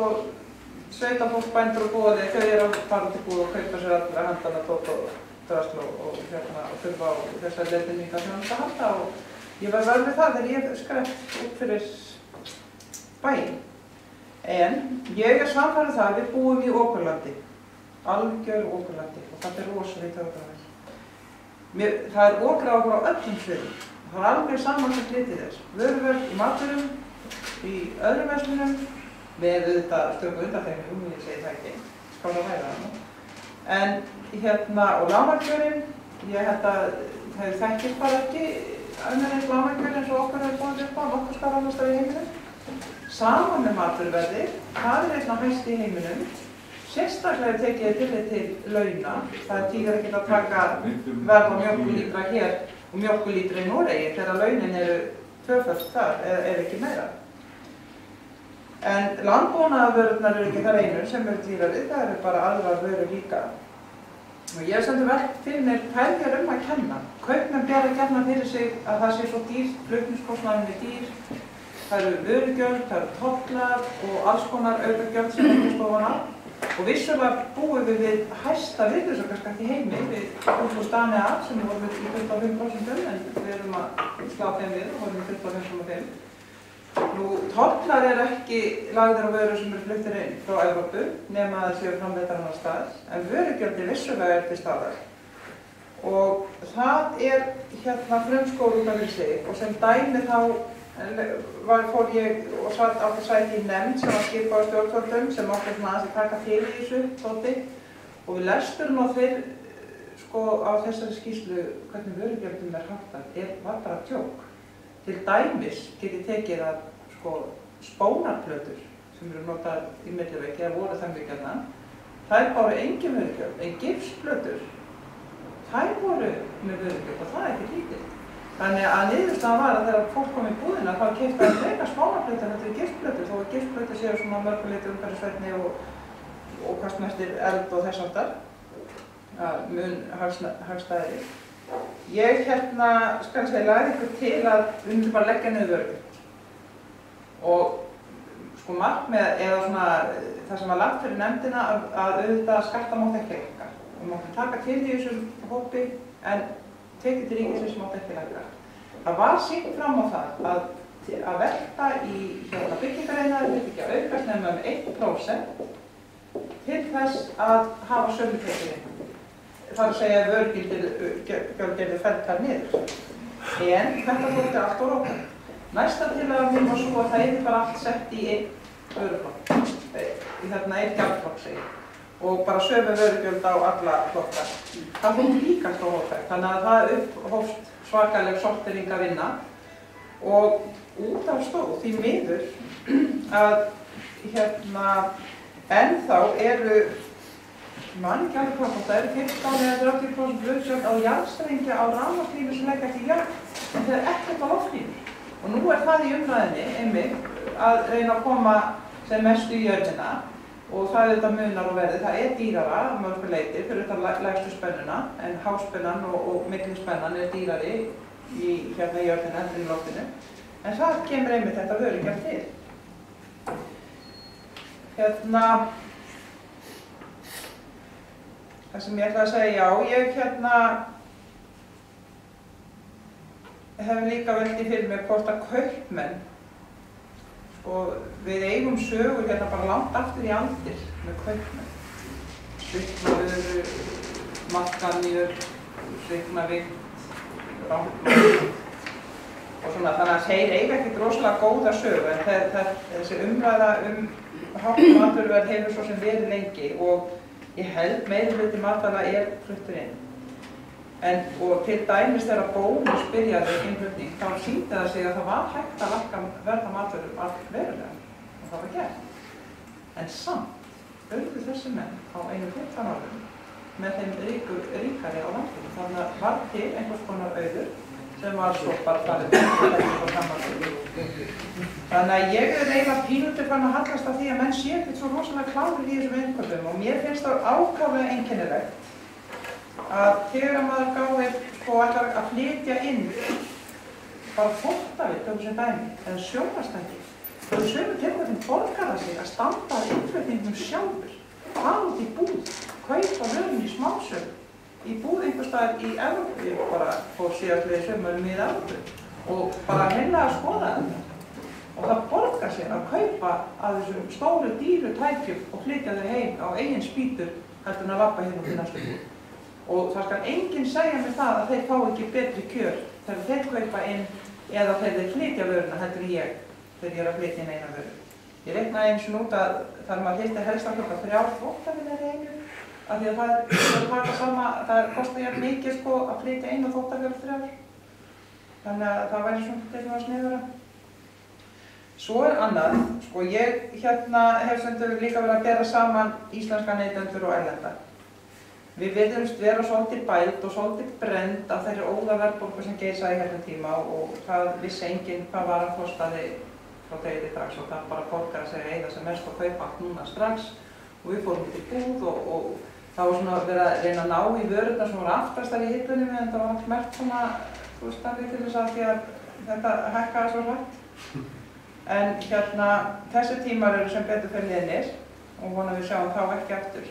sveitafólk, bændur og búaði, þau eru að fara til búið og kaupa sér allra handana, tótt og drasl og þurfa á þessar leiðbeiningar þjónustu að halda og ég var vel við það þegar ég skreft út fyrir bæinn. En ég er sannfærð það að við búum í okurlandi, algjör okurlandi og þetta er rosalega töfravel. Það er okra okkur á öllum sviðum. Það er alveg saman sem hlutið þess. Vöruverk í maturum, í öðrum verslunum, með auðvitað stöku undantekningum, ég segi það ekki, skála væra það nú. En og lágmarkskjörin, ég held að það þekkist bara ekki önnur eins lágmarkskjör eins og okkar hefur búið upp á nokkuð staðar annars staðar í heiminum. Saman með maturverði, það er einna hæst í heiminum. Sérstaklega tekið tillit til launa. Það tíðar ekki að taka verð á mjólkurlítra hér og mjólkurlítra í Noregi þegar launin eru tvöfalt þar, eða ekki meira. En landbúnaðarvörurnar eru ekki þar einu sem eru dýrari, það eru bara aðrar vörur líka. Og ég sendi velt fyrir mér pæljar að kenna. Kaupmenn bera gjarnan fyrir sig að það sé svo dýrt, flutningskostnaðurinn er dýr. Það eru vörugjöld, það eru tollar og alls konar aukagjöld sem ekki stofan á. Og vissulega búum við hæsta virðisaukaskatt í heimi, við komum svo staðni af sem við vorum í 25% en við erum að slá þeim við og vorum í 25,5%. Nú, tollar eru ekki lagðir á vörur sem eru fluttir inn frá Evrópu nema að það séu framleiddar annar stað, en vörugjöldin vissulega er til staðar. Og það er frumskóli út af fyrir sig og sem dæmi þá fór ég og satt átti sæti í nefnd sem var skipað á stjórnvöldum sem átti svona aðeins að taka til í þessu tóti og við lesturinn á þeir sko á þessari skýrslu hvernig vörugjöldum er háttað var bara djók. Til dæmis get ég tekið að sko spónarplötur sem eru notaðar í milliveiki eða voru þannig gjarnan þær báru engin vörugjöld, en gifsplötur þær voru með vörugjöld og það er ekki lítið. Þannig að niðurstaðan var að þegar fólk kom í búðina þá keypti það frekar spónarplötur heldur í gifsplötur þó að gifsplötur séu svona mörguleiti umhverfisvænni og kastmestir eld og þess áttar mun hagstæðri. Ég skal segja lagði ykkur til að við myndum bara leggja niður vörugjöld og sko markmið eða svona það sem var lagt fyrir nefndina að auðvitað skatta mátt ekki lækka og mátti taka til í þessum hópi en tekið til ríkisins mátt ekki lækka. Það var sýnt fram á það að velta í byggingariðnaði þurfti ekki að aukast nema 1% til þess að hafa sömu tekið. Það að segja að vörugjöld fellt þar niður. En þetta þótti allt og rókað. Næsta tillaga mín var svo að það yrði bara allt sett í einn vöruflokk, í einn gjaldflokk segi. og bara sömu vörugjöld á alla flokka. Það fór líka stórhóttækt, þannig að það upphófst svakaleg sortering að vinna og út af stóð því miður að ennþá eru mann ekki alveg hvað það eru 15 eða 30% vörugjöld á jarðstrengja á rafmagnslínur sem leggja ekki jörð en það er ekkert á loftlínur. Og nú er það í umræðinni einmitt að reyna að koma sem mestu í jörðina og það er þetta munar og verði. Það er dýrara að mörgu leyti fyrir þetta lægstu spennuna en háspennan og millispennan er dýrari í jörðina en í loftinu. En það kemur einmitt þetta vörugjöld til. Það sem ég ætla að segja, já, ég hef líka veltið fyrir mig hvort að kaupmenn, sko, við eigum sögur bara langt aftur í aldir með kaupmenn. Sviknavörur, matkanjur, sviknavikt, ránkmaður og svona, þannig að þeir eiga ekkert rosalega góða sögu en þessi umræða hátt matvöruverð hefur svo sem verið lengi og ég held meirihluti matvæla fluttur inn. Og til dæmis þegar Bónus byrjaði innflutning, þá sýndi það sig að það var hægt að lækka verð á matvöru allt verulega og það var gert. En samt urðu þessi menn á einu 15 árum með þeim ríkari á landinu. Þannig að var til einhvers konar auður sem var svo bara farið og samanlega. Þannig að ég er eiginlega pínulítið fann að hallast af því að menn sé ekkert svo rosalega klárir í þessum innkaupum og mér finnst það ákaflega einkennilegt að þegar maður gáir ætlar að flytja inn bara þvottavél, tökum sem dæmi, eða sjónvarpstæki, þá er sömu tilfellin borgar það sig að standa að innflutningnum sjálfur, fara út í búð, kaupa vörunni í smásölu, í búð einhvers staðar í Evrópu, ég bara fór síðastlega sömurum í Evrópu og bara hreinlega að skoða þetta. Og það borgar sig að kaupa að þessum stóru dýru tækjum og flytja þau heim á eigin spýtur heldur en að labba hérna til næstu búð. Og það skal enginn segja mér það að þeir fá ekki betri kjör þegar þeir kaupa inn eða þegar þeir flytja vöruna heldur ég þegar ég er að flytja inn eina vöru. Ég reiknaði eins og nút að þar maður hlýtti helst að kaupa 3 þvottavélar í einu af því að það kostar jafn mikið að flytja eina þvottavél 3. Þannig að það væri svona sniðugra. Svo er annað, ég hef stundum líka verið að bera saman íslenska neytendur og erlenda. Við virðumst vera svolítið bælt og svolítið brend af þeirri óðaverðbólgu sem geisaði hérna tíma og það vissi enginn hvað varan kostaði frá degi til dags og það bara borgar að segja eða sem mest og kaupa allt núna strax og við fórum út í búð og það var svona verið að reyna að ná í vörurnar sem voru aftastar í hillunum en það var allt merkt svona, stafið til þess að því að þetta hækkaði svo hrætt. En þessi tímar eru sem betur fyrir liðnir og vonum við sjáum þá ekki aftur.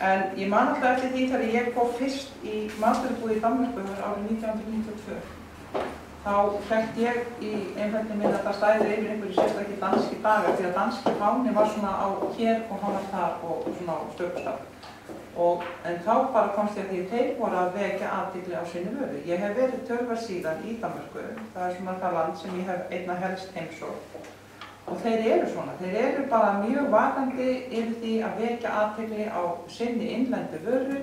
En ég man alltaf eftir því þegar ég kom fyrst í matvörubúð í Danmörku árið 1992. Þá hrekkti ég í einfeldni minn að það stæði yfir einhverju sérstakir danski dagar því að danski fáni var svona á hér og hann var þar og svona á stökustaf. En þá bara komst ég að því þeir voru að vekja athygli á sinni vöru. Ég hef verið töluvert síðan í Danmörku, það er svona það land sem ég hef einna helst heimsótt. Og þeir eru svona, þeir eru bara mjög vakandi yfir því að vekja athygli á sinni innlendu vöru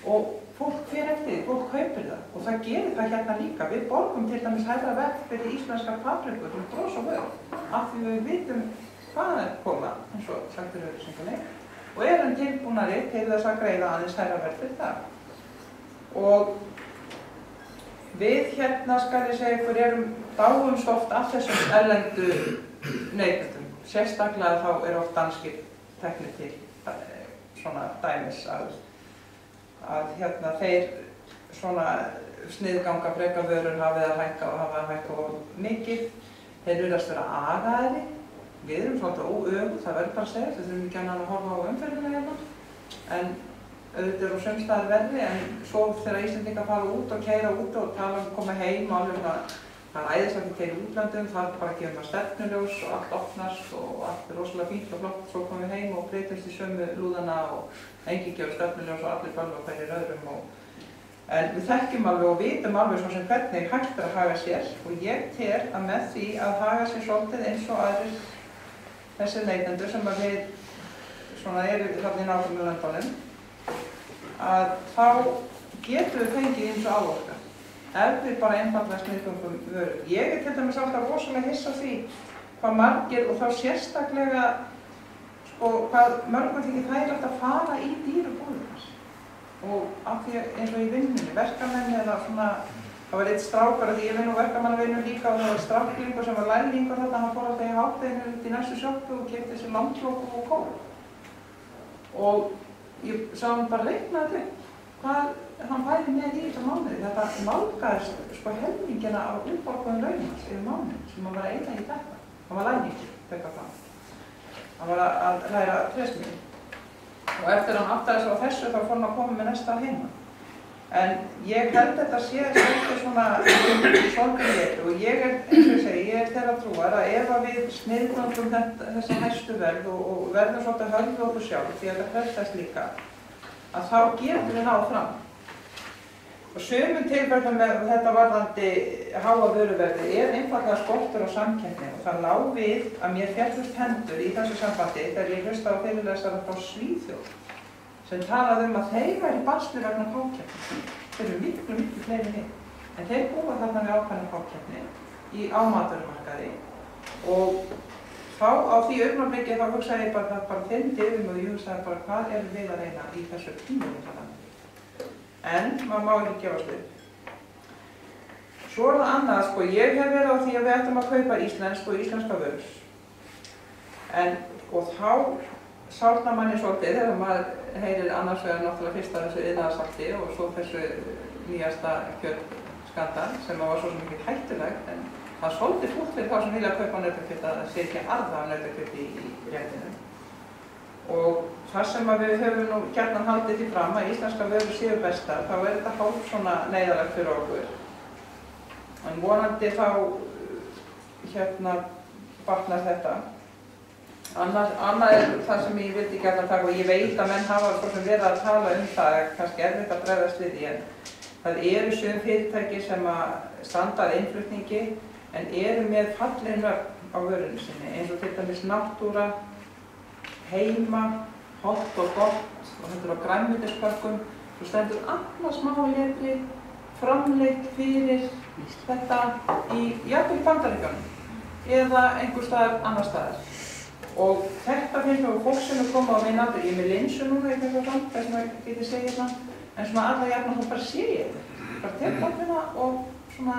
og fólk fer eftir því, fólk kaupir það og það gerir það hérna líka. Við borgum til dæmis hærra verð fyrir íslenskar paprikur fyrir bros og vöru af því við vitum hvaðan er koma, eins og sagt er auðlýsingunni og erum tilbúnari til þess að greiða aðeins hærra verð fyrir það. Og við skal ég segja ykkur erum dáumst oft af þessum erlendu neytendum. Sérstaklega þá er oft danskir teknir til svona dæmis að þeir svona sniðganga frekar vörur hafa að hækka og hafa að hækka of mikið. Þeir virðast vera agaðri. Við erum svolítið óöfug, það verður bara að segja, við þurfum ekki að horfa á umferðina hérna. En auðvitað eru sums staðar verri, en svo þegar Íslendingar fara út og keyra út og tala koma heim og alveg það ræðist ekki til útlöndum, það er bara að gefa stefnuljós og allt opnast og allt er rosalega fínt og flott, svo komum við heim og breytumst í sömu lúðana og enginn gefur stefnuljós og allir bölva hverjir öðrum. En við þekkjum alveg og vitum alveg svo sem hvernig hægt að haga sér og ég tel að með því að haga sér svolítið eins og aðrir þessir neytendur sem að við svona eru þarna í nákvæmlega löndunum, að þá getum við fengið eins og áorka. Ef við bara einfaldlega sniðgöngum vörur. Ég til dæmis alltaf rosalega hissa á því hvað margir, og þá sérstaklega, sko, hvað mörgum þykir þægilegt að fara í dýrabúðirnar. Og af því eins og í vinnunni, verkamenn eða svona, það var eitt strákar, því ég vinn á verkamannavinnu líka og það var stráklingur sem var lærlingur þarna, hann fór alltaf í hádeginu út í næstu sjoppu og keypti sér langklóku og kól. Og ég sá hann bara reikna þetta upp, hvað hann væri með í þessa mánuði. Þetta nálgaðist sko helmingina af útborguðum launans yfir mánuði sem hann var að eyða í þetta. Hann var lærlingur, þetta fram. Hann var að læra trésmíði. Og eftir hann áttaði sig á þessu þá fór hann að koma með næsta heima. En ég held þetta sé svolítið svona sorgleitt og ég eins og ég segi, ég þeirra trúar að ef að við sniðgöngum þessa hæstu verð og verðum svolítið höfðu okkur sjálf, því að þetta frestast líka, að þá getum við náð fram. Og sumum tilfellum með þetta varðandi háa vöruverði einfaldlega skortur á samkeppni og það lá við að mér féllust hendur í þessu sambandi þegar ég hlustaði á fyrirlesara frá Svíþjóð sem talaði að þeir væri í basli vegna fákeppni. Þeir eru miklu fleiri við. En þeir búa þarna við ákveðna fákeppni á matvörumarkaði og þá á því augnablikki þá hugsaði ég bara fyndi yfir mig og ég hugsaði bara hvað erum við að reyna í þessu tímavindalandi. En maður má ekki gefast upp. Svo það annað, sko, ég hef verið á því að við ættum að kaupa íslensk og íslenska vörur. Og þá sárnar manni svolítið þegar maður heyrir annars vegar náttúrulega fyrst að þessu iðnaðarsalti og svo þessu nýjasta kjötskandal sem var svo mikið hættulegt, en það er svolítið fúlt fyrir þá sem vilja að kaupa nautakjöt að það sé ekki arða af nautakjöt í réttinu. Og þar sem við höfum nú gjarnan haldið því fram að íslenska vörur séu bestar, þá þetta hálf svona neyðarlegt fyrir okkur. En vonandi þá batnar þetta. Annað er það sem ég vildi gjarnan taka og ég veit að menn hafa svo sem verið að tala það, kannski erfitt að bregðast við því, en það eru sum fyrirtæki sem að standa að innflutningi en eru með falleg nöfn á vörunni sinni, eins og til dæmis Náttúra, Heima, Holt og Gott og þetta á grænmetiskökkum, svo stendur annað smáletri framleitt fyrir þetta jafnvel í Bandaríkjunum eða einhver staðar annar staðar. Og þetta finnst mér fólk sem koma á minn aldur, ég er með linsu núna í þessu samt, þess að ég geti segið svona, en svona alla jafna þá bara sé ég þetta. Bara tek bókina og svona,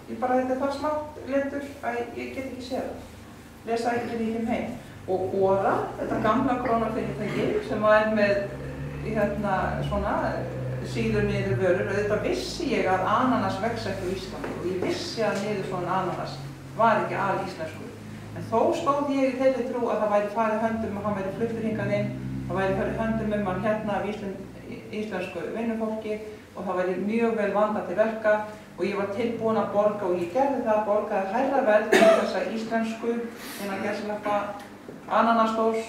þetta er það smátt letur að ég get ekki séð það. Lesa ekki til líkjum heim. Og Ora, þetta gamla krónafyrirtæki sem er með svona síður niður vörur, og þetta vissi ég að ananas vex ekki á Íslandi og ég vissi að niður svona ananas var ekki alíslenskur. En þó stóð ég í þeirri trú að það væri farið höndum og hann væri fluttur hingað inn, það væri farið höndum hann af íslensku vinnufólki og það væri mjög vel vandað til verka og ég var tilbúin að borga og ég gerði það, borgaði hærra verð fyrir þessa íslensku innan gæsalappa ananasdós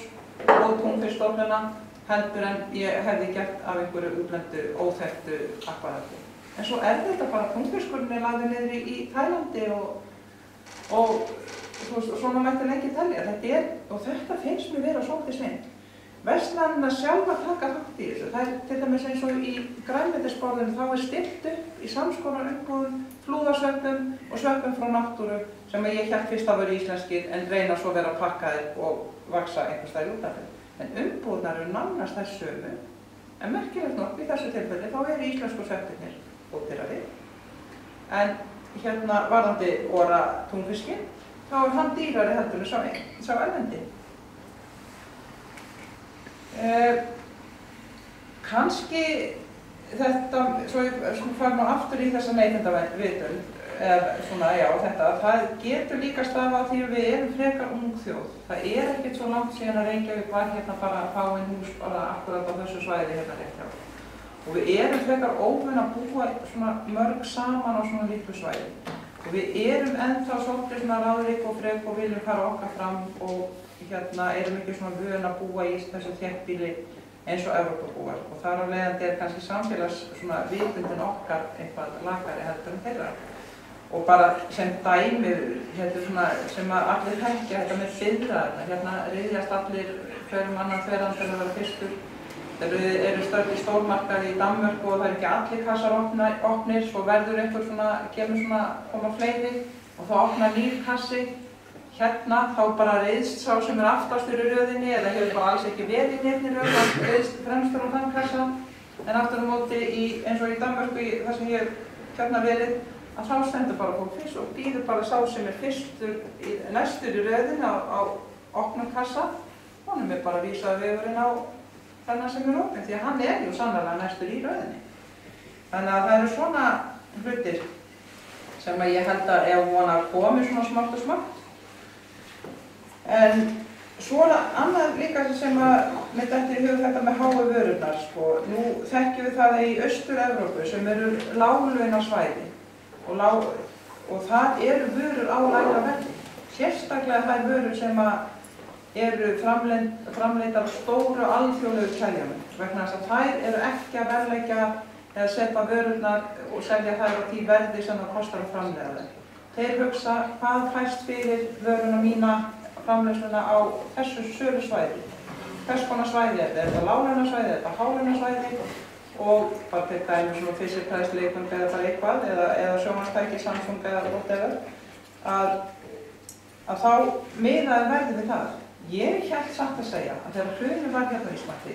og túnfiskstofnuna heldur en ég hefði gert af einhverju útlendu óþekktu akvarati. En svo þetta bara túnfiskurinn lagður niður í Tælandi og svona mætti lengi telja. Og þetta finnst mér vera svolítið svindl. Verslanirnar sjálfar taka þátt í þessu. Það til dæmis eins og í grænmetisborðinu þá stillt upp í samskonar umbúðum, flúðasveppum og sveppum frá Náttúru sem ég hélt fyrst að vera íslenskir en reyna svo vera pakkaðir og vaxa einhvers staðar út af þeim. En umbúðnar eru nánast þær sömu, en merkilegt nokk í þessu tilfelli þá eru íslensku sveppirnir ódýrari. En varðandi Ora túnfiskinn, þá er hann dýrari heldur en sá erlendi. Kannski þetta, svo ég fara nú aftur í þessa neytendaviðtöl, það getur líka stafað af því að við erum frekar ung þjóð. Það er ekkert svo langt síðan að Reykjavík var bara að fá einn hús bara akkurat á þessu svæði rétt hjá. Og við erum frekar óvön að búa svona mörg saman á svona litlu svæði. Og við erum ennþá svolítið svona ráðrík og frek og viljum fara okkar fram og erum ekki svona vön að búa í þessu þéttbýli eins og Evrópubúar. Og þar af leiðandi kannski samfélags svona vitundin okkar eitthvað lakari heldur en þeirra. Og bara sem dæmi, svona, sem að allir þekkja þetta með fiðrarna, ryðjast allir hverjum annan þverjan til að vera fyrstur. Þeir eru stödd í stórmarkaði í Danmörku og það ekki allir kassar opnir, svo verður einhver svona, koma fleiri og þá opnar nýr kassi. Hérna þá bara reiðst sá sem aftastur í röðinni eða hefur bara alls ekki verið í neinni röð, þá reiðst fremstur á þann kassa. En aftur á móti eins og í Danmörku, þar sem ég hef hérna verið, að þá stendur bara fólk fyrst og býður bara sá sem næstur í röðinni á opnum kassa. Honum bara vísað vegurinn á þennan sem opinn, því að hann jú sannarlega næstur í röðinni. Þannig að það eru svona hlutir sem að ég held að ef vona að komi svona smátt og smátt. En svona annað líka sem að mér dettur í hug þetta með háu vörurnar, sko. Nú þekkjum við það í Austur-Evrópu sem eru láglaunasvæði og það eru vörur á lægra verði. Sérstaklega þær vörur sem að eru framleiddar á stóru alþjóðlegu keðjunum, vegna þess að þær eru ekki að verðleggja eða setja vörurnar og selja þær á því verði sem það kostar að framleiða þeim. Þeir hugsa hvað fæst fyrir vöruna mína framleiðsluna á þessu sölu svæði. Hvers konar svæði er þetta? Er þetta láglaunasvæði, er þetta hálaunasvæði? Og bara til dæmis svona Fisher-Price leikmönd eða bara eitthvað, eða sjónvarpstæki, Samsung eða whatever, að þá miðaði verðið við það. Ég hélt satt að segja að þegar hrunið var hérna í Íslandi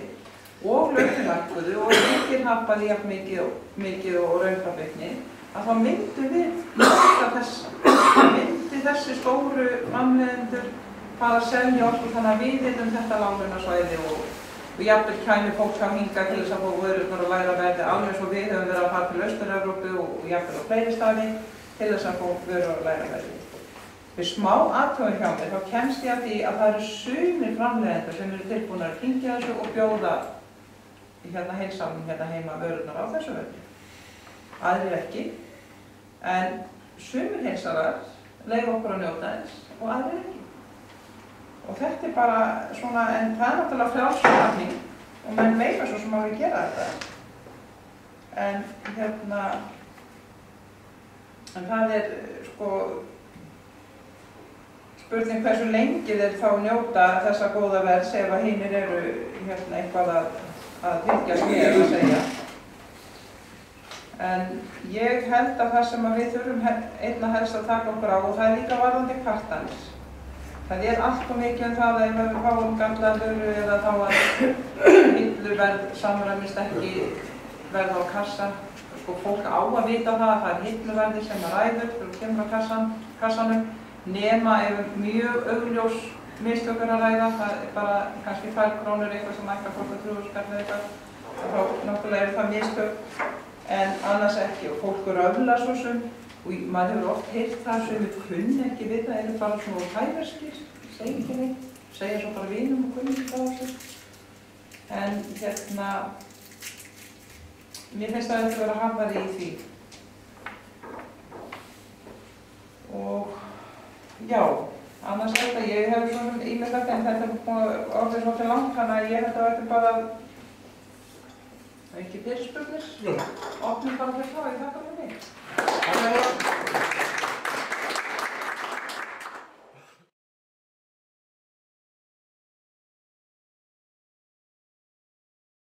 og launin lækkuðu og ríkið hapaði jafn mikið og raunframleiðni, að þá myndum við nota þessa. Myndi þessi stóru framleiðendur fara að selja okkur þannig að við vitum þetta láglaunasvæði og jafnvel kæmi fólk á hingað til þess að fá vörurnar og læra verði alveg svo við höfum verið að fara til Austur-Evrópu og jafnvel á fleiri staði til þess að fá vörur og læra verði. Við smá athugun hjá mér þá kemst ég að því að það eru sumir framleiðendur sem eru tilbúnir að kyngja þessu og bjóða hérna heilsalnum hérna heima vörurnar á þessu verði. Aðrir ekki, en sumir heilsalar leyfa okkur að njóta þess og aðrir ekki. Og þetta bara svona, en það náttúrulega frjálsframleiðning og menn mega svo sem að við gera þetta. En en það sko spurning hversu lengi þeir þá njóta þessa góða verðs ef að hinir eru eitthvað að fylgjast með að segja. En ég held að það sem að við þurfum einna helst að taka okkur á og það líka varðandi kvartanir. Það allt og mikið það að ef við fáum gamla vöru eða þá að hilluverð samræmist ekki verð á kassa. Sko fólk á að vita það að hilluverði sem að ræður þegar kemur á kassanum nema ef mjög augljós mistök að ræða, það bara kannski 2 krónur eitthvað sem ætti að kosta 3 skall eða eitthvað. Þá náttúrulega það mistök en annars ekki og fólk röflar svo sem. Og maður hefur oft heyrt það sem við kunni ekki við það, eru bara svona hæverskir, segja ekki neitt, segja svo bara vinum og kunni ekki það á sig. En mér finnst það ekki vera harðari í því. Og já, annars þetta, ég hef svona ímislegt en þetta er búin að orðið svolítið langt, þannig að ég held að þetta bara ekki fyrirspurnir. Opnum bara fyrir þá, ég þakka fyrir mig.